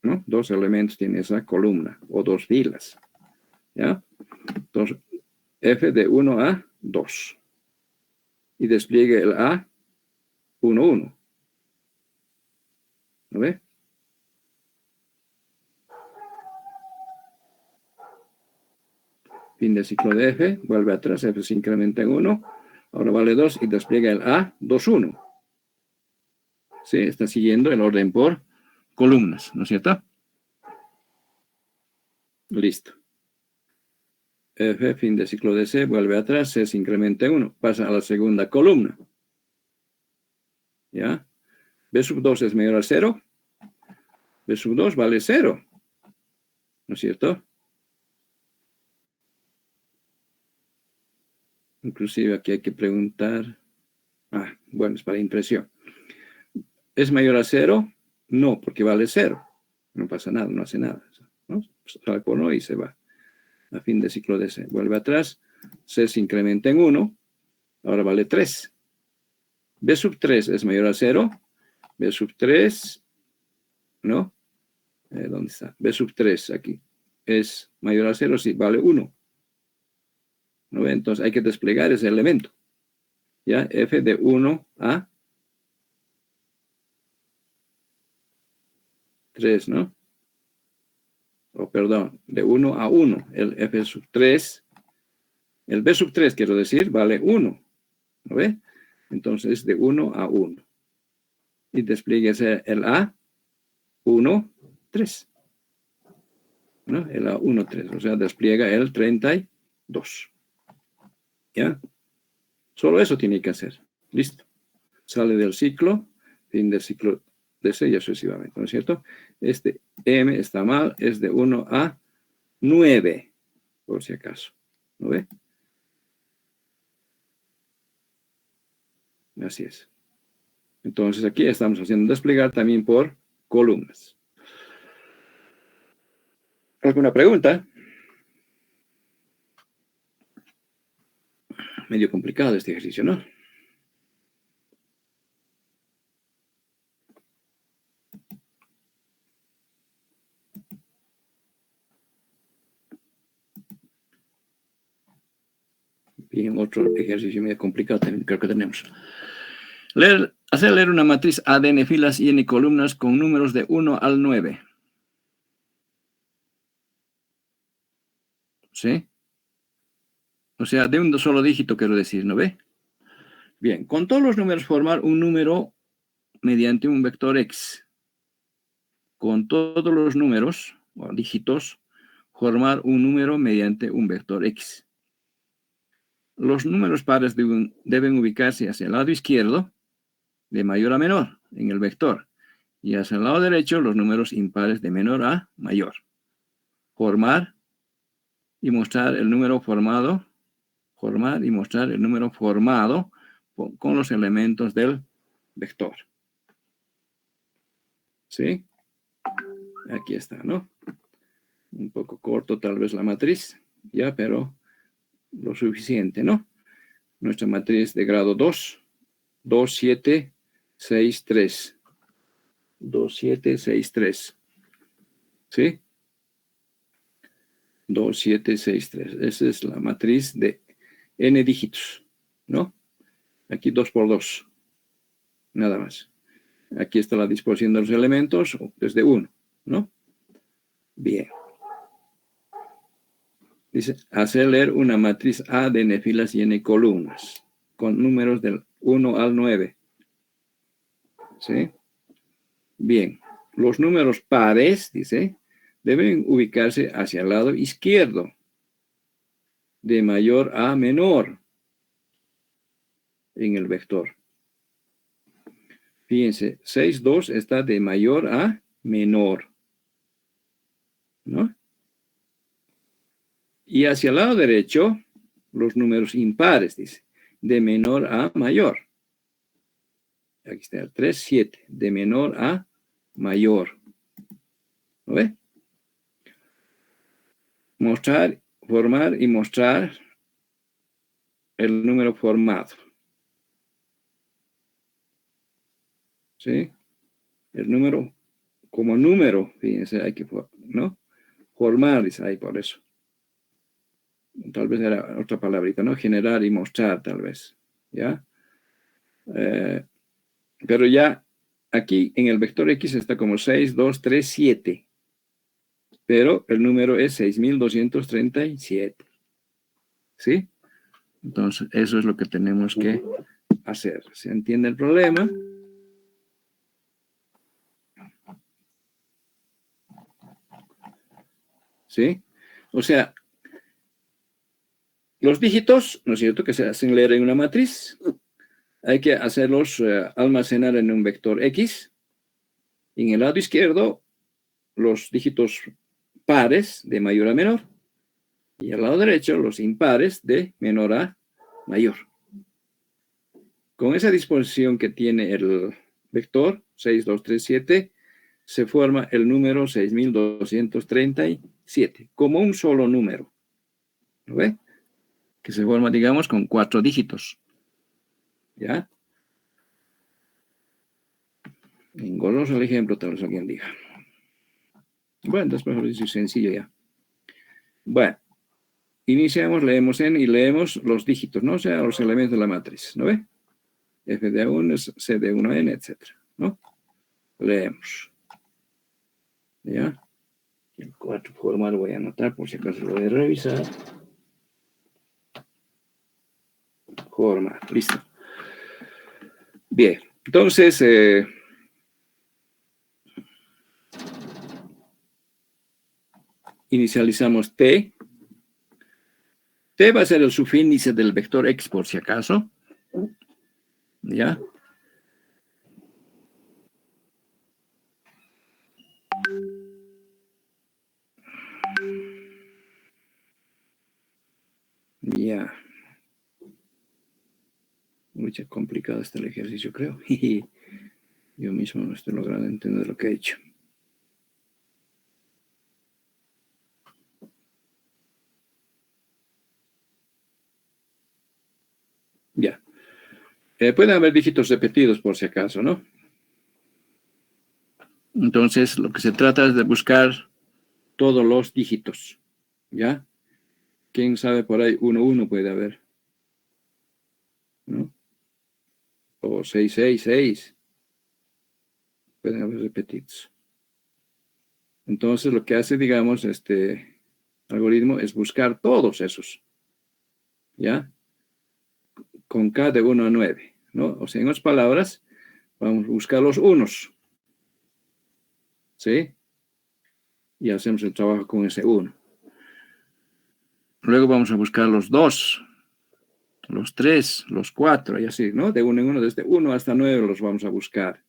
¿no? 2 elementos tiene esa columna, o 2 filas, ¿ya? Entonces, F de 1 a 2. Y despliegue el A 1, 1. ¿No ve? Fin de ciclo de F, vuelve atrás, F se incrementa en 1, ahora vale 2 y despliega el A 2, 1. ¿Sí? Está siguiendo el orden por columnas, ¿no es cierto? Listo. F, fin de ciclo de C, vuelve atrás, C se incrementa en 1, pasa a la segunda columna. ¿Ya? B sub 2 es mayor a 0. B sub 2 vale 0. ¿No es cierto? Inclusive aquí hay que preguntar. Bueno, es para impresión. ¿Es mayor a 0? No, porque vale 0. No pasa nada, no hace nada, ¿no? Sale por 1 y se va. A fin de ciclo de C. Vuelve atrás. C se incrementa en 1. Ahora vale 3. B sub 3 es mayor a 0. B sub 3, ¿no? ¿Dónde está? B sub 3 aquí. ¿Es mayor a 0? Sí, vale 1. ¿No ve? Entonces hay que desplegar ese elemento. ¿Ya? F de 1 a 3, ¿no? O perdón, de 1 a 1. El F sub 3, el B sub 3, quiero decir, vale 1. ¿No ve? Entonces, de 1 a 1. Y despliegue el A 1, 3. ¿No? El A 1, 3. O sea, despliega el 32. ¿Ya? Solo eso tiene que hacer. Listo. Sale del ciclo, fin del ciclo de C y sucesivamente, ¿no es cierto? Este M está mal, es de 1 a 9, por si acaso. ¿No ve? Así es. Entonces aquí estamos haciendo desplegar también por columnas. ¿Alguna pregunta? Medio complicado este ejercicio, ¿no? Bien, otro ejercicio medio complicado también creo que tenemos. Hacer leer una matriz A de n filas y n columnas con números de 1 al 9. ¿Sí? O sea, de un solo dígito quiero decir, ¿no ve? Bien, con todos los números formar un número mediante un vector X. Con todos los números o dígitos formar un número mediante un vector X. Los números pares deben ubicarse hacia el lado izquierdo, de mayor a menor, en el vector, y hacia el lado derecho los números impares de menor a mayor. Formar y mostrar el número formado, formar y mostrar el número formado con los elementos del vector. ¿Sí? Aquí está, ¿no? Un poco corto tal vez la matriz, ya, pero lo suficiente, ¿no? Nuestra matriz de grado 2, 2, 7, 6, 3. 2, 7, 6, 3. ¿Sí? 2, 7, 6, 3. Esa es la matriz de n dígitos, ¿no? Aquí 2 por 2. Nada más. Aquí está la disposición de los elementos desde 1, ¿no? Bien. Dice, hacer leer una matriz A de n filas y n columnas, con números del 1 al 9. ¿Sí? Bien. Los números pares, dice, deben ubicarse hacia el lado izquierdo, de mayor a menor, en el vector. Fíjense, 6, 2 está de mayor a menor, ¿no? Y hacia el lado derecho, los números impares, dice, de menor a mayor. Aquí está el 3, 7, de menor a mayor. ¿Lo ve? Mostrar, formar y mostrar el número formado. ¿Sí? El número, como número, fíjense, hay que, ¿no? Formar, dice ahí por eso. Tal vez era otra palabrita, ¿no? Generar y mostrar, tal vez. ¿Ya? Pero ya aquí en el vector X está como 6, 2, 3, 7. Pero el número es 6237. ¿Sí? Entonces, eso es lo que tenemos que hacer. ¿Se entiende el problema? ¿Sí? O sea, los dígitos, ¿no es cierto?, que se hacen leer en una matriz, hay que hacerlos almacenar en un vector X. Y en el lado izquierdo, los dígitos pares de mayor a menor. Y al lado derecho, los impares de menor a mayor. Con esa disposición que tiene el vector 6, 2, 3, 7, se forma el número 6237, como un solo número. ¿Lo ve? Que se forma, digamos, con 4 dígitos. ¿Ya? Engorroso el ejemplo, tal vez alguien diga. Bueno, después lo dice sencillo ya. Bueno, iniciamos, leemos n y leemos los dígitos, ¿no? O sea, los elementos de la matriz, ¿no ve? F de A1, C de 1N, etc. ¿No? Leemos. ¿Ya? El 4 formal voy a anotar por si acaso lo voy a revisar. Formal, listo. Bien, entonces, inicializamos T. T va a ser el subíndice del vector X por si acaso. ¿Ya? Ya. Mucho complicado está el ejercicio, creo. Yo mismo no estoy logrando entender lo que he hecho. Ya. Pueden haber dígitos repetidos por si acaso, ¿no? Entonces, lo que se trata es de buscar todos los dígitos. ¿Ya? ¿Quién sabe por ahí? 1, 1 puede haber. ¿no? O 666. Pueden haber repetidos. Entonces, lo que hace, digamos, este algoritmo es buscar todos esos, ¿ya? Con K de 1 a 9, ¿no? O sea, en otras palabras, vamos a buscar los unos, ¿sí? Y hacemos el trabajo con ese 1. Luego vamos a buscar los 2, los 3, los 4, y así, ¿no? De uno en uno, desde 1 hasta 9 los vamos a buscar.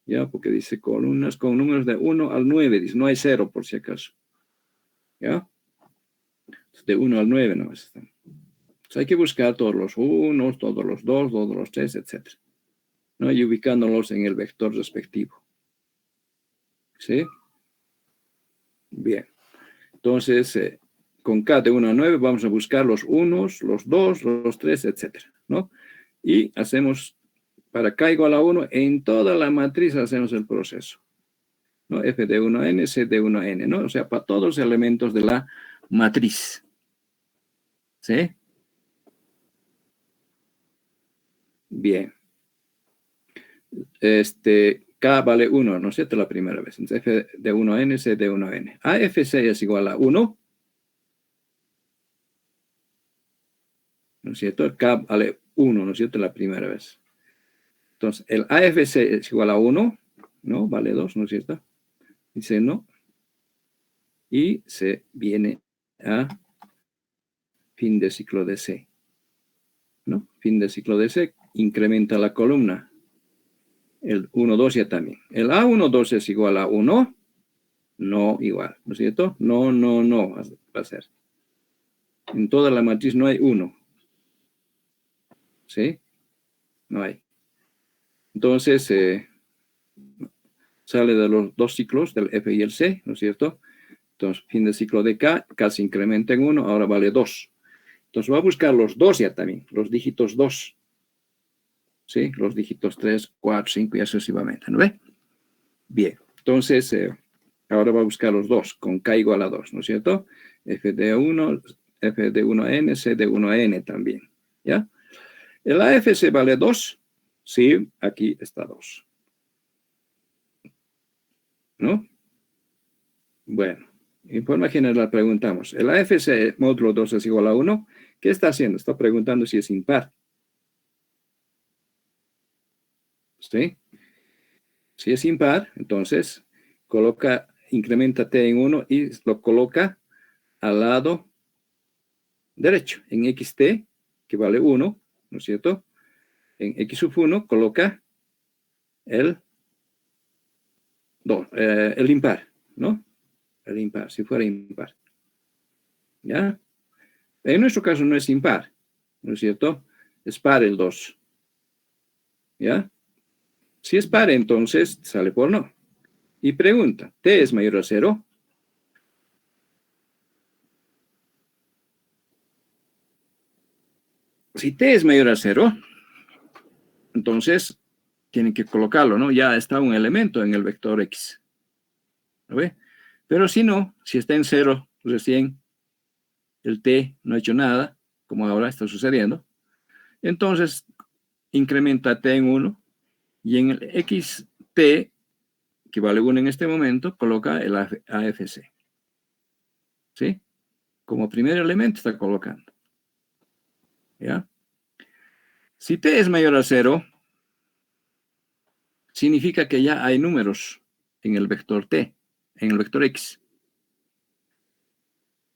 ¿Ya? Porque dice columnas con números de 1 al 9, dice, no hay 0 por si acaso. ¿Ya? De 1 al 9 no están. Entonces hay que buscar todos los 1, todos los 2, todos los 3, etc. ¿No? Y ubicándolos en el vector respectivo. ¿Sí? Bien. Entonces, con K de 1 a 9 vamos a buscar los 1, los 2, los 3, etc. ¿No? Y hacemos, para K igual a 1, en toda la matriz hacemos el proceso. ¿No? F de 1 a N, C de 1 a N, ¿no? O sea, para todos los elementos de la matriz. ¿Sí? Bien. K vale 1, ¿no es cierto? La primera vez. Entonces, F de 1 a N, C de 1 a N. AFC es igual a 1. ¿No es cierto? K vale 1, ¿no es cierto? La primera vez. Entonces, el AFC es igual a 1, ¿no? Vale 2, ¿no es cierto? Dice no. Y se viene a fin de ciclo de C. ¿No? Fin de ciclo de C, incrementa la columna. El 1, 2 ya también. El A1, 2 es igual a 1. No igual, ¿no es cierto? No, no, no va a ser. En toda la matriz no hay 1. ¿Sí? No hay. Entonces, sale de los dos ciclos, del F y el C, ¿no es cierto? Entonces, fin de ciclo de K, K se incrementa en 1, ahora vale 2. Entonces, va a buscar los 2 ya también, los dígitos 2. ¿Sí? Los dígitos 3, 4, 5 y así sucesivamente, ¿no ve? Bien, entonces, ahora va a buscar los 2, con K igual a 2, ¿no es cierto? F de 1, F de 1 a N, C de 1 a N también, ¿ya? ¿El AFC vale 2? Sí, aquí está 2. ¿No? Bueno, en forma general preguntamos, ¿el AFC módulo 2 es igual a 1? ¿Qué está haciendo? Está preguntando si es impar. ¿Sí? Si es impar, entonces incrementa T en 1 y lo coloca al lado derecho. En XT, que vale 1, ¿no es cierto? En X sub 1 coloca el impar, ¿no? El impar, si fuera impar. ¿Ya? En nuestro caso no es impar, ¿no es cierto? Es par el 2. ¿Ya? Si es par, entonces sale por no. Y pregunta, ¿T es mayor a 0? Si T es mayor a 0, entonces tienen que colocarlo, ¿no? Ya está un elemento en el vector X. ¿Lo ve? Pero si no, si está en 0 recién, el T no ha hecho nada, como ahora está sucediendo, entonces incrementa T en 1 y en el XT, que vale 1 en este momento, coloca el AFC. ¿Sí? Como primer elemento está colocando. ¿Ya? Si T es mayor a 0, significa que ya hay números en el vector T, en el vector X.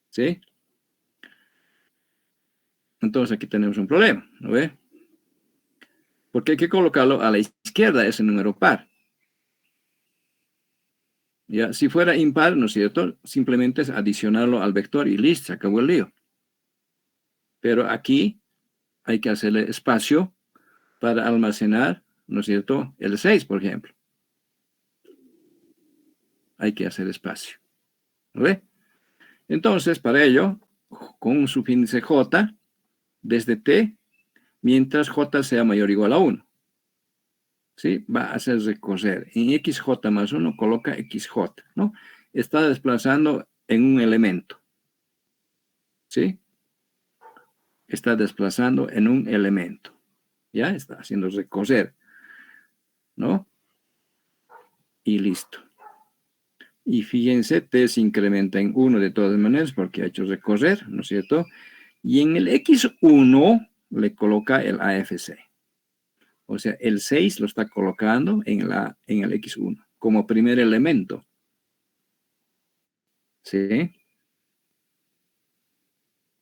¿Sí? Entonces aquí tenemos un problema, ¿no ve? Porque hay que colocarlo a la izquierda, ese número par. Ya, si fuera impar, ¿no es cierto? Simplemente es adicionarlo al vector y listo, se acabó el lío. Pero aquí hay que hacerle espacio para almacenar, ¿no es cierto? El 6, por ejemplo. Hay que hacer espacio. ¿No ve? Entonces, para ello, con un subíndice J, desde T, mientras J sea mayor o igual a 1. ¿Sí? Va a hacer recorrer. En XJ más 1 coloca XJ, ¿no? Está desplazando en un elemento. ¿Sí? Está desplazando en un elemento. Ya está haciendo recoger, ¿no? Y listo. Y fíjense, t se incrementa en 1 de todas maneras porque ha hecho recorrer, ¿no es cierto? Y en el X1 le coloca el AFC. O sea, el 6 lo está colocando en el X1 como primer elemento. ¿Sí?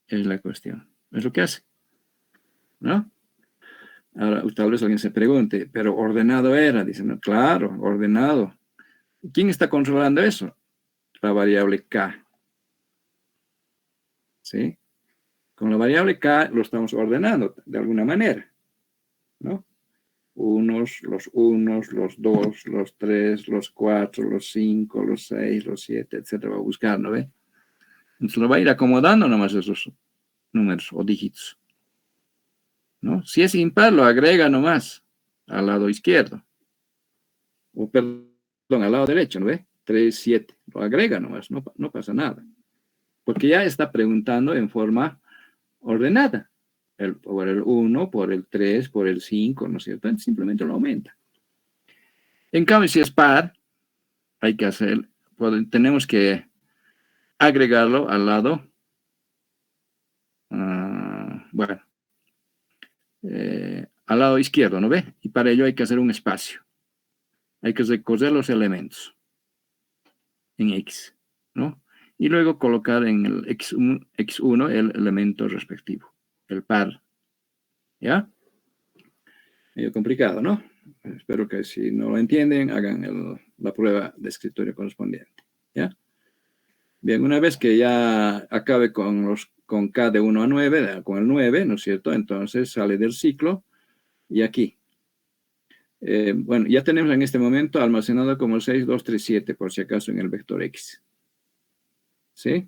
Es la cuestión. Es lo que hace, ¿no? Ahora, tal vez alguien se pregunte, pero ordenado era. Dicen, no, claro, ordenado. ¿Quién está controlando eso? La variable K. ¿Sí? Con la variable K lo estamos ordenando de alguna manera, ¿no? Los dos, los tres, los cuatro, los cinco, los seis, los siete, etcétera. Va a buscar, ¿no ve? Entonces lo va a ir acomodando nomás esos números o dígitos, ¿no? Si es impar, lo agrega nomás al lado izquierdo. O perdón, al lado derecho, ¿no ve? 3, 7. Lo agrega nomás, no pasa nada. Porque ya está preguntando en forma ordenada. Por el 1, por el 3, por el 5, ¿no es cierto? Entonces simplemente lo aumenta. En cambio, si es par, hay que hacer, tenemos que agregarlo al lado, bueno, al lado izquierdo, ¿no ve? Y para ello hay que hacer un espacio. Hay que recorrer los elementos en X, ¿no? Y luego colocar en el X1 el elemento respectivo, el par, ¿ya? Medio complicado, ¿no? Espero que si no lo entienden, hagan la prueba de escritorio correspondiente, ¿ya? Bien, una vez que ya acabe con K de 1 a 9, con el 9, ¿no es cierto? Entonces sale del ciclo y aquí. Bueno, ya tenemos en este momento almacenado como 6, 2, 3, 7, por si acaso en el vector X. ¿Sí?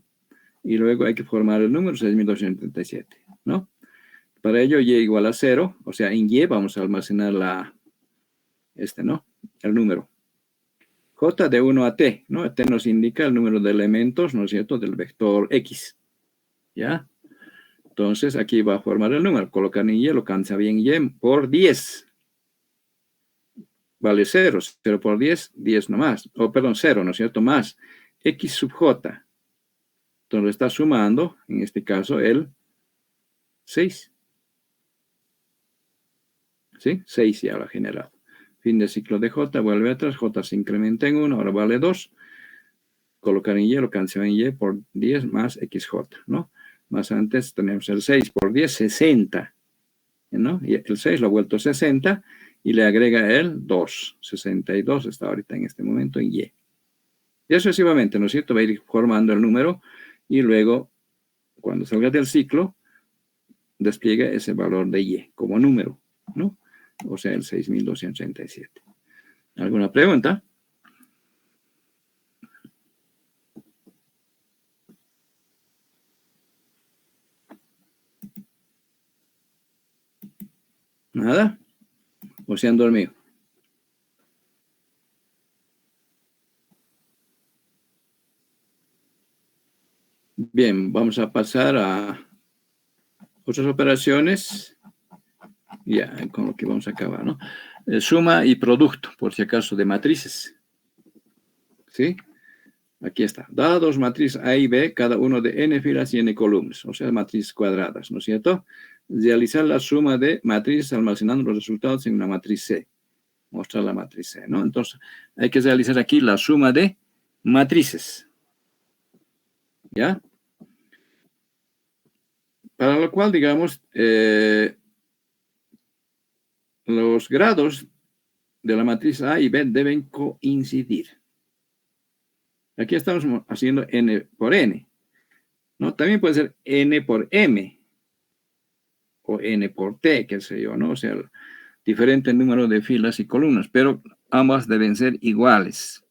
Y luego hay que formar el número 6237, ¿no? Para ello y igual a 0, o sea, en y vamos a almacenar ¿no? El número. J de 1 a t, ¿no? T nos indica el número de elementos, ¿no es cierto?, del vector X, ¿ya? Entonces, aquí va a formar el número. Colocar en y, lo cansa bien y por 10. Vale 0. 0 por 10, 10 nomás. O perdón, 0, ¿no es cierto? Más X sub J. Entonces, está sumando, en este caso, el 6. ¿Sí? 6 ya lo ha generado. Fin de ciclo de J, vuelve atrás. J se incrementa en 1, ahora vale 2. Colocar en y, lo cancela en y por 10 más XJ, ¿no? Más antes tenemos el 6 por 10, 60, ¿no? Y el 6 lo ha vuelto 60 y le agrega el 2, 62 está ahorita en este momento en y. Y sucesivamente, ¿no es cierto? Va a ir formando el número y luego, cuando salga del ciclo, despliega ese valor de y como número, ¿no? O sea, el 6237. ¿Alguna pregunta? ¿Nada? ¿O se han dormido? Bien, vamos a pasar a otras operaciones, ya con lo que vamos a acabar, ¿no? Suma y producto, por si acaso, de matrices. ¿Sí? Aquí está. Dadas dos matrices A y B, cada uno de n filas y n columnas, o sea, matrices cuadradas, ¿no es cierto? Realizar la suma de matrices almacenando los resultados en una matriz C. Mostrar la matriz C, ¿no? Entonces, hay que realizar aquí la suma de matrices. ¿Ya? Para lo cual, digamos, los grados de la matriz A y B deben coincidir. Aquí estamos haciendo n por n, ¿no? También puede ser n por m o n por t, qué sé yo, ¿no? O sea, diferente número de filas y columnas, pero ambas deben ser iguales.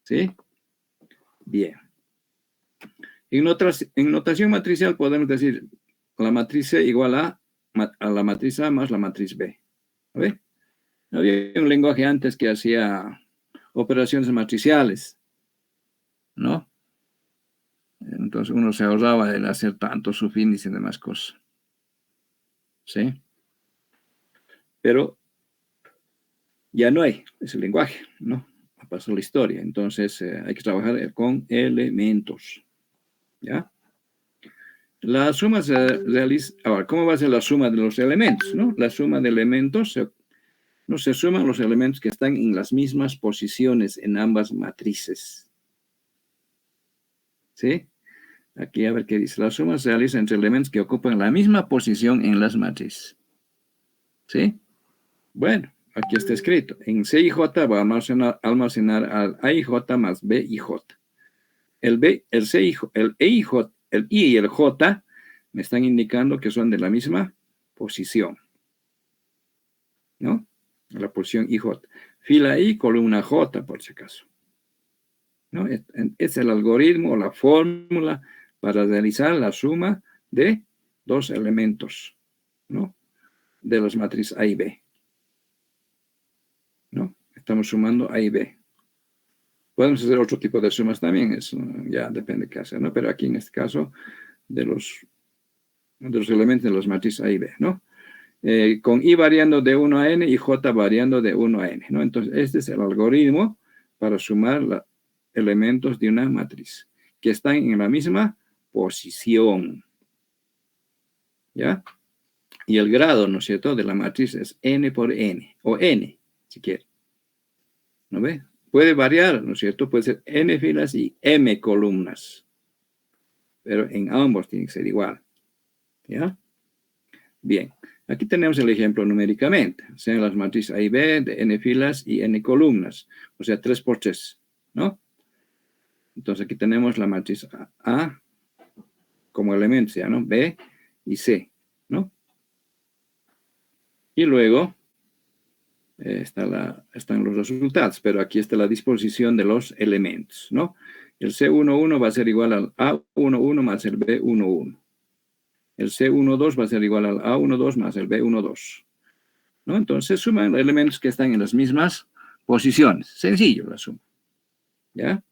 ¿Sí? Bien. En notación matricial podemos decir la matriz C igual a la matriz A más la matriz B. ¿Ve? Había un lenguaje antes que hacía operaciones matriciales, ¿no? Entonces uno se ahorraba el hacer tanto subíndice y demás cosas. ¿Sí? pero ya no hay ese lenguaje, ¿no? Pasó la historia. Entonces hay que trabajar con elementos, ¿ya? La suma se realiza. Ahora, ¿cómo va a ser la suma de los elementos, no? La suma de elementos, no se suman los elementos que están en las mismas posiciones en ambas matrices. ¿Sí? Aquí a ver qué dice. La suma se realiza entre elementos que ocupan la misma posición en las matrices. ¿Sí? Bueno, aquí está escrito. En C y J va a almacenar al A y J más B y J. El B, el C y el E y J, el I y el J me están indicando que son de la misma posición. ¿No? La posición IJ. Fila I, columna J, por si acaso. ¿No? Es el algoritmo o la fórmula para realizar la suma de dos elementos, ¿no? De las matrices A y B. ¿No? Estamos sumando A y B. Podemos hacer otro tipo de sumas también, eso ya depende de qué hacer, ¿no? Pero aquí en este caso, de los elementos de las matrices A y B, ¿no? Con I variando de 1 a N y J variando de 1 a N, ¿no? Entonces, este es el algoritmo para sumar los elementos de una matriz que están en la misma posición, ¿ya? Y el grado, ¿no es cierto?, de la matriz es N por N, o N, si quiere. ¿No ve? Puede variar, ¿no es cierto? Puede ser N filas y M columnas, pero en ambos tiene que ser igual, ¿ya? Bien, aquí tenemos el ejemplo numéricamente. Sean las matrices A y B de N filas y N columnas, o sea, 3 por 3, ¿no? Entonces aquí tenemos la matriz A como elemento, ya, ¿no? B y C, ¿no? Y luego están los resultados, pero aquí está la disposición de los elementos, ¿no? El C11 va a ser igual al A11 más el B11. El C12 va a ser igual al A12 más el B12, ¿no? Entonces suman elementos que están en las mismas posiciones. Sencillo la suma, ¿ya?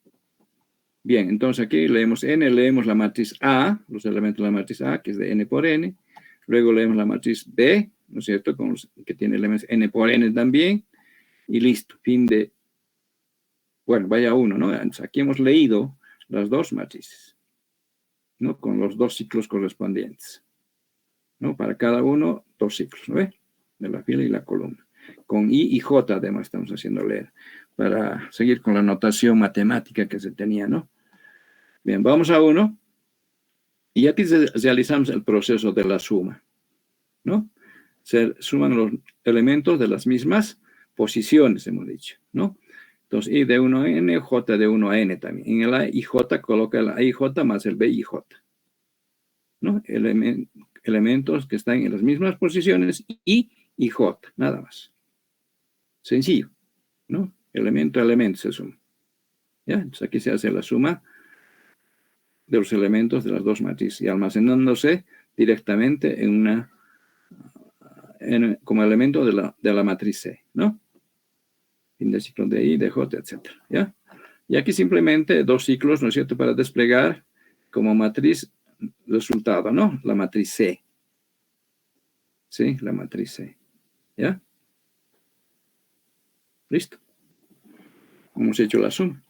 Bien, entonces aquí leemos N, leemos la matriz A, los elementos de la matriz A, que es de N por N. Luego leemos la matriz B, ¿no es cierto?, que tiene elementos N por N también. Y listo, fin de... Bueno, vaya uno, ¿no? Entonces, aquí hemos leído las dos matrices, ¿no? Con los dos ciclos correspondientes, ¿no? Para cada uno, dos ciclos, ¿no ve? De la fila y la columna. Con I y J, además, estamos haciendo leer, para seguir con la notación matemática que se tenía, ¿no? Bien, vamos a uno. Y aquí realizamos el proceso de la suma, ¿no? Se suman los elementos de las mismas posiciones, hemos dicho, ¿no? Entonces, I de 1 a N, J de 1 a N también. En el A y J coloca el A y J más el B y J, ¿no? Elementos que están en las mismas posiciones, I y J, nada más. Sencillo, ¿no? Elemento a elemento se suma. ¿Ya? Entonces aquí se hace la suma de los elementos de las dos matrices y almacenándose directamente como elemento de la matriz C, ¿no? Fin de ciclo de I, de J, etc. ¿Ya? Y aquí simplemente dos ciclos, ¿no es cierto?, para desplegar como matriz resultado, ¿no? La matriz C. ¿Sí? La matriz C. ¿Ya? Listo. Hemos hecho la suma,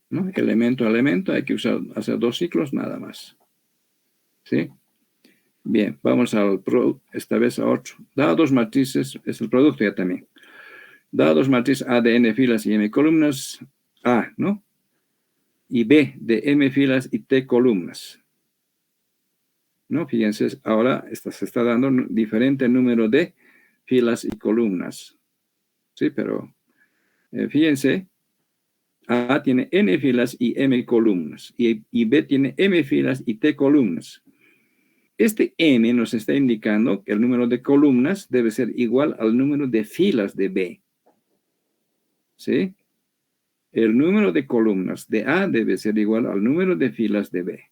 ¿no? Elemento a elemento, hay que hacer dos ciclos nada más. ¿Sí? Bien, vamos esta vez a otro. Dadas dos matrices, es el producto ya también. Dadas dos matrices A de N filas y M columnas, A, ¿no? Y B de M filas y T columnas, ¿no? Fíjense, ahora se está dando un diferente número de filas y columnas. Sí, pero fíjense, A tiene N filas y M columnas, y B tiene M filas y T columnas. Este M nos está indicando que el número de columnas debe ser igual al número de filas de B. ¿Sí? El número de columnas de A debe ser igual al número de filas de B.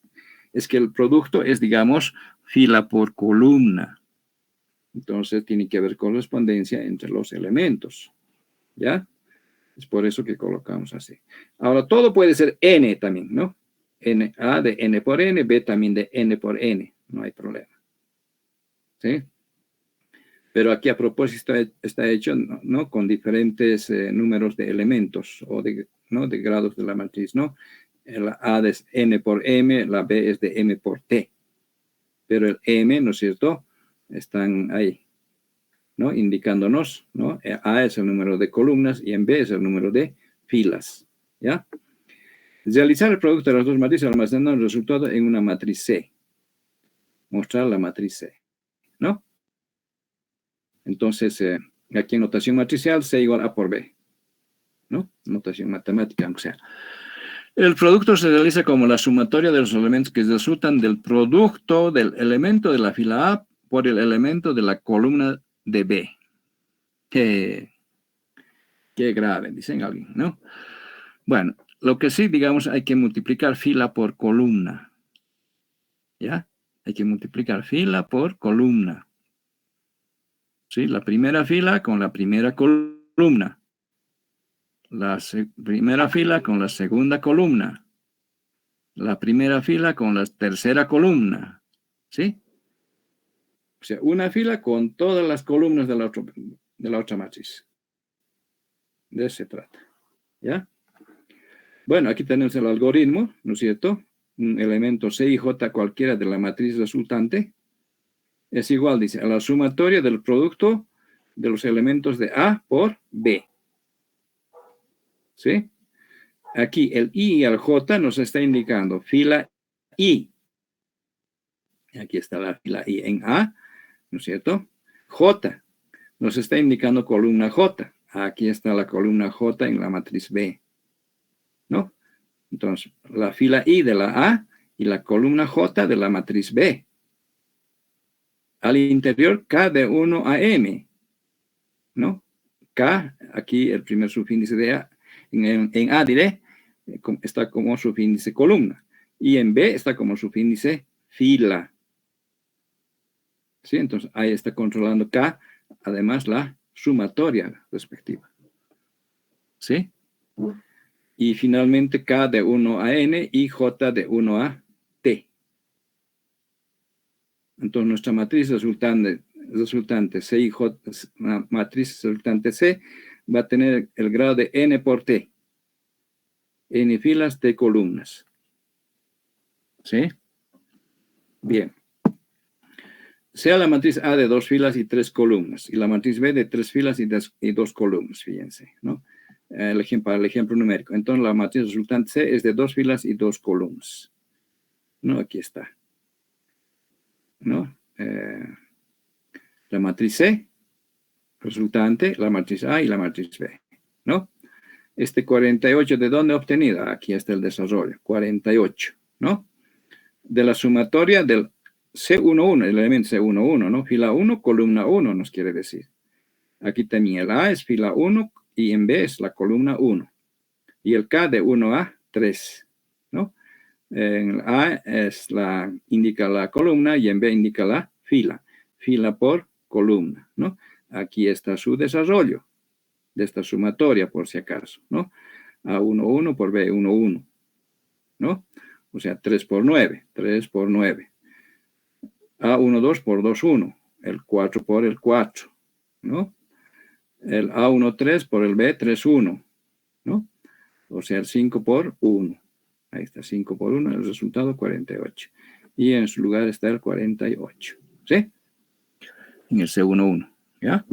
Es que el producto es, digamos, fila por columna. Entonces tiene que haber correspondencia entre los elementos. ¿Ya? Es por eso que colocamos así. Ahora, todo puede ser N también, ¿no? A de N por N, B también de N por N. No hay problema. ¿Sí? Pero aquí a propósito está hecho, ¿no? Con diferentes números de elementos o ¿no? de grados de la matriz, ¿no? La A es n por m, la B es de m por t. Pero el m, ¿no es cierto? Están ahí, ¿no? Indicándonos, ¿no? A es el número de columnas y en B es el número de filas, ¿ya? Realizar el producto de las dos matrices almacenando el resultado en una matriz C. Mostrar la matriz C, ¿no? Entonces, aquí en notación matricial, C igual A por B, ¿no? Notación matemática, aunque sea. El producto se realiza como la sumatoria de los elementos que resultan del producto del elemento de la fila A por el elemento de la columna de B. Qué grave, dicen alguien, ¿no? Bueno, lo que sí, digamos, hay que multiplicar fila por columna, ¿ya? Hay que multiplicar fila por columna. ¿Sí? La primera fila con la primera columna. La primera fila con la segunda columna. La primera fila con la tercera columna. ¿Sí? O sea, una fila con todas las columnas de la otra matriz. De eso se trata. ¿Ya? Bueno, aquí tenemos el algoritmo, ¿no es cierto? Un elemento C y J cualquiera de la matriz resultante es igual, dice, a la sumatoria del producto de los elementos de A por B. ¿Sí? Aquí el I y el J nos está indicando fila I. Aquí está la fila I en A, ¿no es cierto? J nos está indicando columna J. Aquí está la columna J en la matriz B, ¿no? Entonces, la fila I de la A y la columna J de la matriz B. Al interior, K de 1 a M, ¿no? K, aquí el primer subíndice de A, en A diré, está como subíndice columna, y en B está como subíndice fila. ¿Sí? Entonces, ahí está controlando K, además la sumatoria respectiva. ¿Sí? Y finalmente K de 1 a N y J de 1 a T. Entonces, nuestra matriz resultante C y J, la matriz resultante C, va a tener el grado de N por T. N filas, T columnas. ¿Sí? Bien. Sea la matriz A de 2 filas y 3 columnas, y la matriz B de 3 filas y 2 columnas, fíjense, ¿no? Para el ejemplo numérico. Entonces, la matriz resultante C es de 2 filas y 2 columnas. ¿No? Aquí está. ¿No? La matriz C, resultante, la matriz A y la matriz B, ¿no? Este 48, ¿de dónde obtenido? Aquí está el desarrollo, 48, ¿no? De la sumatoria del C11, el elemento C11, ¿no? Fila 1, columna 1, nos quiere decir. Aquí también el A es fila 1 y en B es la columna 1. Y el K de 1 a 3, ¿no? En A indica la columna y en B indica la fila. Fila por columna, ¿no? Aquí está su desarrollo de esta sumatoria, por si acaso, ¿no? A11 por B11, ¿no? O sea, 3 por 9, 3 por 9. A12 por 21, el 4 por el 4, ¿no? El A13 por el B31, ¿no? O sea, el 5 por 1. Ahí está, 5 por 1, el resultado 48. Y en su lugar está el 48, ¿sí? En el C11, ¿ya?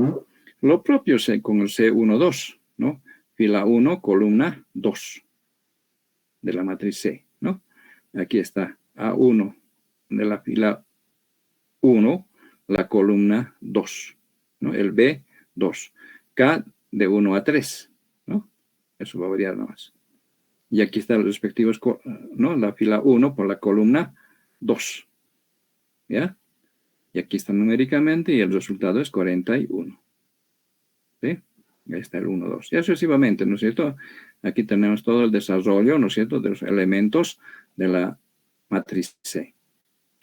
Lo propio con el C12, ¿no? Fila 1, columna 2 de la matriz C, ¿no? Aquí está A1 de la fila 1, la columna 2, ¿no? El B2. K de 1 a 3, ¿no? Eso va a variar nomás. Y aquí están los respectivos, ¿no? La fila 1 por la columna 2, ¿ya? Y aquí está numéricamente y el resultado es 41. ¿Sí? Ahí está el 1, 2. Y sucesivamente, ¿no es cierto? Aquí tenemos todo el desarrollo, ¿no es cierto?, de los elementos de la matriz C.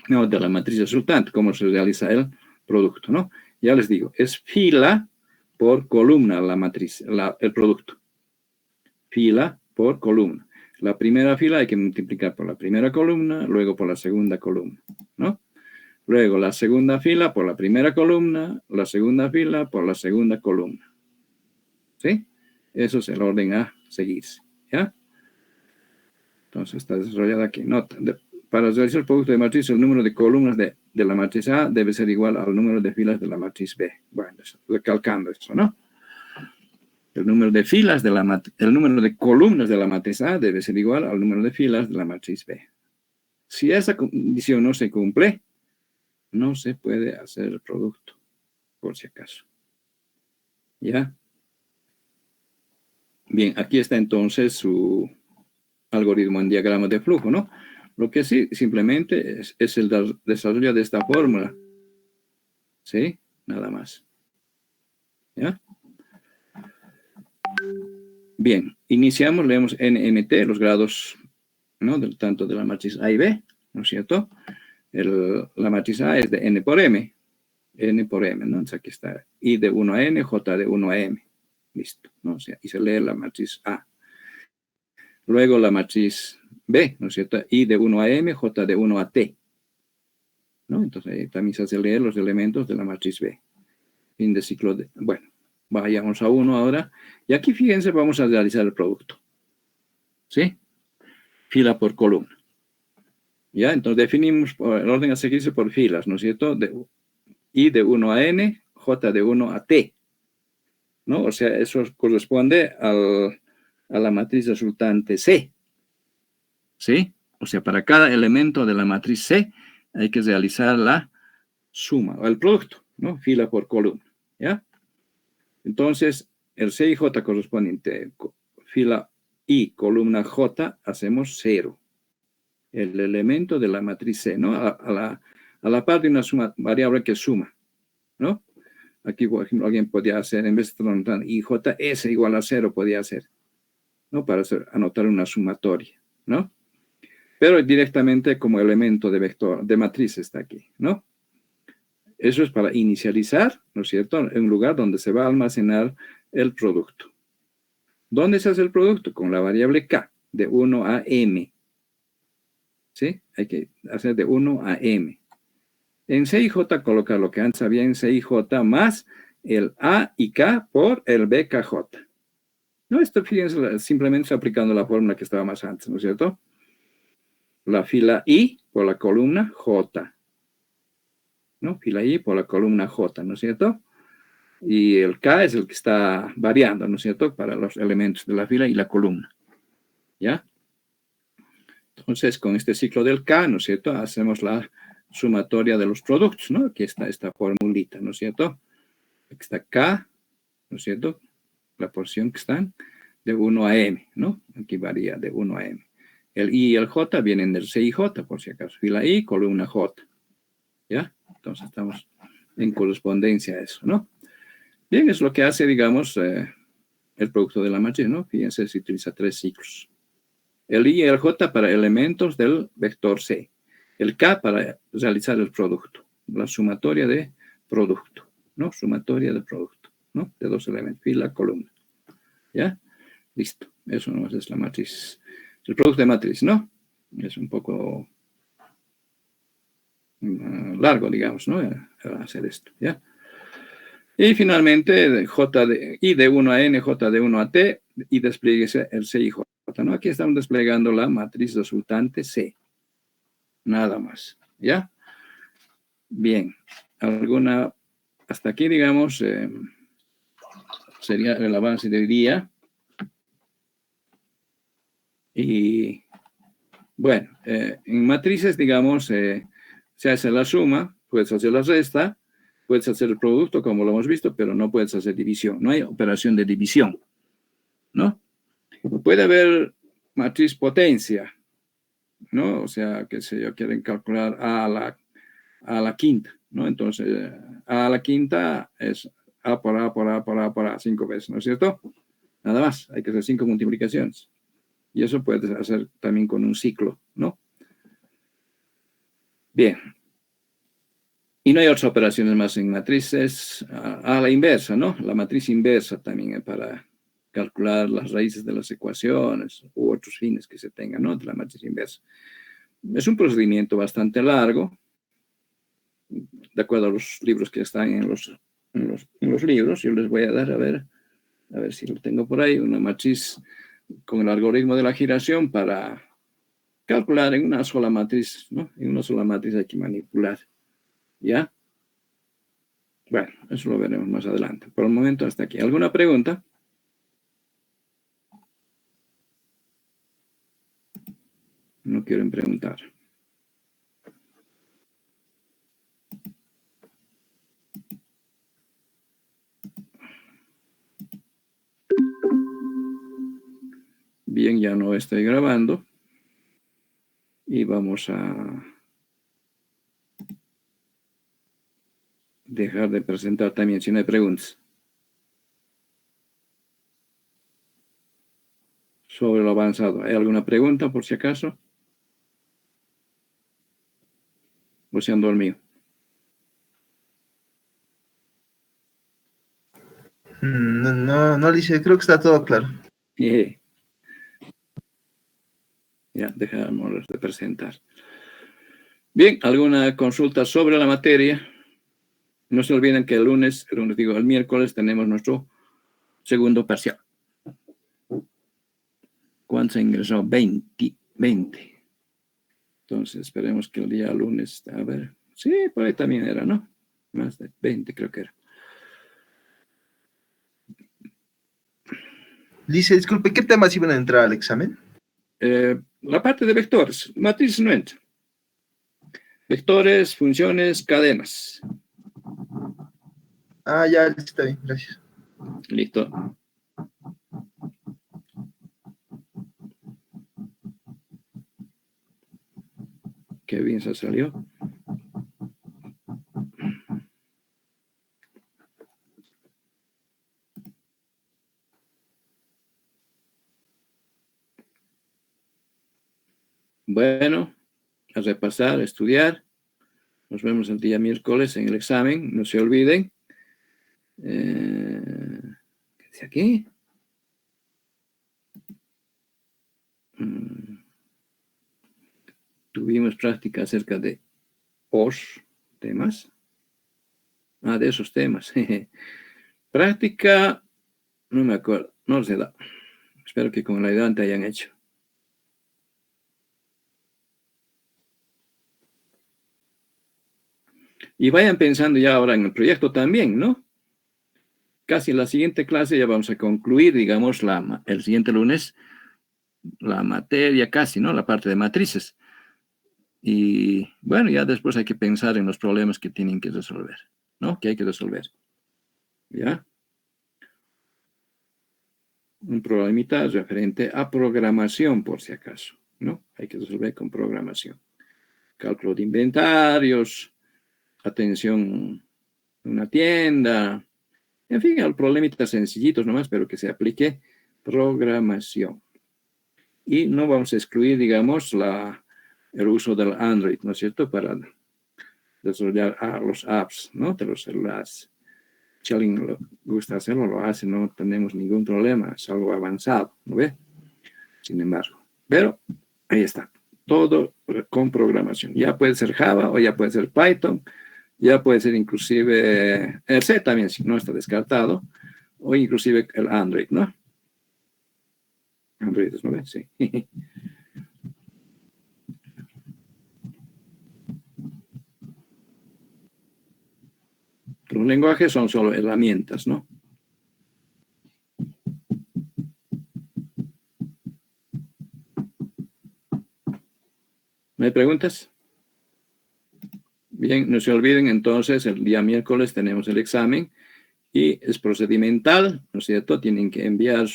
No, de la matriz resultante, cómo se realiza el producto, ¿no? Ya les digo, es fila por columna la matriz, el producto. Fila por columna. La primera fila hay que multiplicar por la primera columna, luego por la segunda columna, ¿no? Luego la segunda fila por la primera columna, la segunda fila por la segunda columna. ¿Sí? Eso es el orden a seguirse. ¿Ya? Entonces está desarrollado aquí. Nota. Para realizar el producto de matriz, el número de columnas de la matriz A debe ser igual al número de filas de la matriz B. Bueno, recalcando eso, ¿no? El número de filas el número de columnas de la matriz A debe ser igual al número de filas de la matriz B. Si esa condición no se cumple, no se puede hacer el producto, por si acaso. ¿Ya? Bien, aquí está entonces su algoritmo en diagrama de flujo, ¿no? Lo que sí, simplemente es el desarrollo de esta fórmula. ¿Sí? Nada más. ¿Ya? Bien, iniciamos, leemos NMT, los grados, ¿no? Tanto de la matriz A y B, ¿no es cierto? La matriz A es de N por M, ¿no? Entonces aquí está I de 1 a N, J de 1 a M. Listo, ¿no? O sea, y se lee la matriz A. Luego la matriz B, ¿no es cierto? I de 1 a M, J de 1 a T. ¿No? Entonces ahí también se hace leer los elementos de la matriz B. Fin de ciclo de... Bueno, vayamos a 1 ahora. Y aquí, fíjense, vamos a realizar el producto. ¿Sí? Fila por columna. ¿Ya? Entonces definimos el orden a seguirse por filas, ¿no es cierto? I de 1 a N, J de 1 a T. ¿No? O sea, eso corresponde a la matriz resultante C. ¿Sí? O sea, para cada elemento de la matriz C hay que realizar la suma, o el producto, ¿no? Fila por columna, ¿ya? Entonces, el C y J correspondiente, fila I, columna J, hacemos 0. El elemento de la matriz C, ¿no? A la par de una suma variable que suma, ¿no? Aquí, por ejemplo, alguien podía hacer, en vez de IJS igual a 0, podía hacer, ¿no? Para anotar una sumatoria, ¿no? Pero directamente como elemento de vector, de matriz está aquí, ¿no? Eso es para inicializar, ¿no es cierto? En un lugar donde se va a almacenar el producto. ¿Dónde se hace el producto? Con la variable K, de 1 a M. ¿Sí? Hay que hacer de 1 a M. En C y J colocar lo que antes había en C y J más el A y K por el BKJ. No, esto fíjense, simplemente aplicando la fórmula que estaba más antes, ¿no es cierto? La fila I por la columna J. ¿No? Fila I por la columna J, ¿no es cierto? Y el K es el que está variando, ¿no es cierto? Para los elementos de la fila y la columna. ¿Ya? Entonces, con este ciclo del K, ¿no es cierto? Hacemos la sumatoria de los productos, ¿no? Aquí está esta formulita, ¿no es cierto? Aquí está K, ¿no es cierto? La porción que están de 1 a M, ¿no? Aquí varía de 1 a M. El I y el J vienen del C y J, por si acaso. Fila I, columna J. ¿Ya? Entonces estamos en correspondencia a eso, ¿no? Bien, es lo que hace, digamos, el producto de la matriz, ¿no? Fíjense, se utiliza 3 ciclos. El I y el J para elementos del vector C. El K para realizar el producto. La sumatoria de producto, ¿no? Sumatoria de producto, ¿no? De 2 elementos, fila, columna. ¿Ya? Listo. Eso no es la matriz. El producto de matriz, ¿no? Es un poco largo, digamos, ¿no? Hacer esto, ¿ya? Y finalmente, I de 1 a N, J de 1 a T, y despliegue el C y J, ¿no? Aquí estamos desplegando la matriz resultante C. Nada más, ¿ya? Bien. Hasta aquí, digamos, sería el avance de hoy día. Y, bueno, en matrices, digamos, se hace la suma, puedes hacer la resta, puedes hacer el producto, como lo hemos visto, pero no puedes hacer división. No hay operación de división, ¿no? Puede haber matriz potencia, ¿no? O sea, que si yo quieren calcular a la quinta, ¿no? Entonces, a la quinta es A por A por A por A por A 5 veces, ¿no es cierto? Nada más, hay que hacer 5 multiplicaciones. Y eso puedes hacer también con un ciclo, ¿no? Bien. Y no hay otras operaciones más en matrices a la inversa, ¿no? La matriz inversa también es para calcular las raíces de las ecuaciones u otros fines que se tengan, ¿no? De la matriz inversa. Es un procedimiento bastante largo, de acuerdo a los libros que están en los libros. Yo les voy a dar, a ver si lo tengo por ahí, una matriz con el algoritmo de la giración para calcular en una sola matriz, ¿no? En una sola matriz hay que manipular, ¿ya? Bueno, eso lo veremos más adelante. Por el momento, hasta aquí. ¿Alguna pregunta? No quieren preguntar. Bien, ya no estoy grabando. Y vamos a dejar de presentar también si no hay preguntas. Sobre lo avanzado. ¿Hay alguna pregunta por si acaso? ¿O se han dormido? No, dice, creo que está todo claro. Ya, dejamos de presentar. Bien, ¿alguna consulta sobre la materia? No se olviden que el miércoles tenemos nuestro segundo parcial. ¿Cuántos ingresó? 20. Entonces, esperemos que el día lunes, a ver, sí, por ahí también era, ¿no? Más de 20 creo que era. Dice, disculpe, ¿qué temas iban a entrar al examen? La parte de vectores, matrices no entra. Vectores, funciones, cadenas. Ah, ya, está bien, gracias. Listo. Qué bien se salió. Bueno, a repasar, a estudiar. Nos vemos el día miércoles en el examen. No se olviden. ¿Qué dice aquí? Tuvimos práctica acerca de temas. De esos temas. Práctica, no me acuerdo, no se da. Espero que con la ayudante hayan hecho. Y vayan pensando ya ahora en el proyecto también, ¿no? Casi en la siguiente clase ya vamos a concluir, digamos, el siguiente lunes, la materia casi, ¿no? La parte de matrices. Y bueno, ya después hay que pensar en los problemas que tienen que resolver, ¿no? Que hay que resolver. ¿Ya? Un problemita referente a programación, por si acaso, ¿no? Hay que resolver con programación. Cálculo de inventarios, atención en una tienda, en fin, al problemitas sencillitos nomás, pero que se aplique programación. Y no vamos a excluir, digamos, el uso del Android, ¿no es cierto?, para desarrollar los apps, ¿no?, de los celulares. Si a alguien le gusta hacerlo, lo hace, no tenemos ningún problema, es algo avanzado, ¿no ve? Sin embargo, pero ahí está, todo con programación. Ya puede ser Java o ya puede ser Python, ya puede ser inclusive el C también, si no está descartado, o inclusive el Android, ¿no? Android, ¿no ve? Sí. Los lenguajes son solo herramientas, ¿no? ¿No hay preguntas? Bien, no se olviden, entonces, el día miércoles tenemos el examen y es procedimental, ¿no es cierto? Tienen que enviar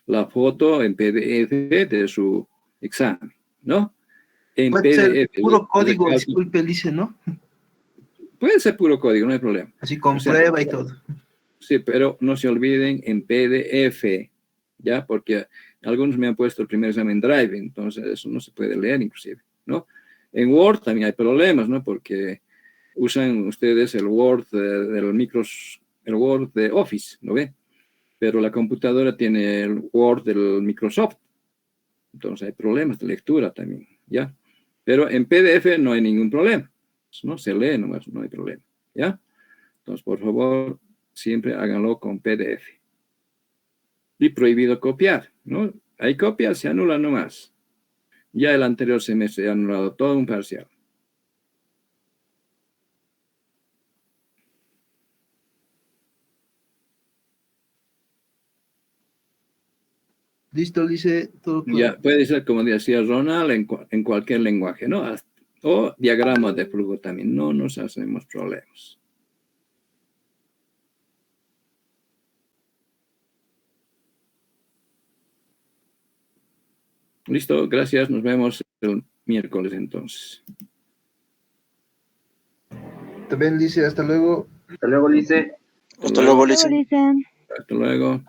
la foto en PDF de su examen, ¿no? En Puede ser PDF. puro código, disculpe, dice, ¿no? Puede ser puro código, no hay problema. Así con prueba y todo. Sí, pero no se olviden en PDF, ¿ya? Porque algunos me han puesto el primer examen Drive, entonces eso no se puede leer inclusive, ¿no? En Word también hay problemas, ¿no? Porque usan ustedes el Word el Word de Office, ¿no ve? Pero la computadora tiene el Word del Microsoft, entonces hay problemas de lectura también, ¿ya? Pero en PDF no hay ningún problema, ¿no? Se lee nomás, no hay problema, ¿ya? Entonces, por favor, siempre háganlo con PDF. Y prohibido copiar, ¿no? Hay copias, se anulan nomás. Ya el anterior semestre he anulado todo un parcial. Listo, dice todo claro. Ya puede ser, como decía Ronald, en cualquier lenguaje, ¿no? O diagramas de flujo también. No nos hacemos problemas. Listo, gracias. Nos vemos el miércoles entonces. También dice hasta luego. Hasta luego, Lice. Hasta luego, Lice. Hasta luego.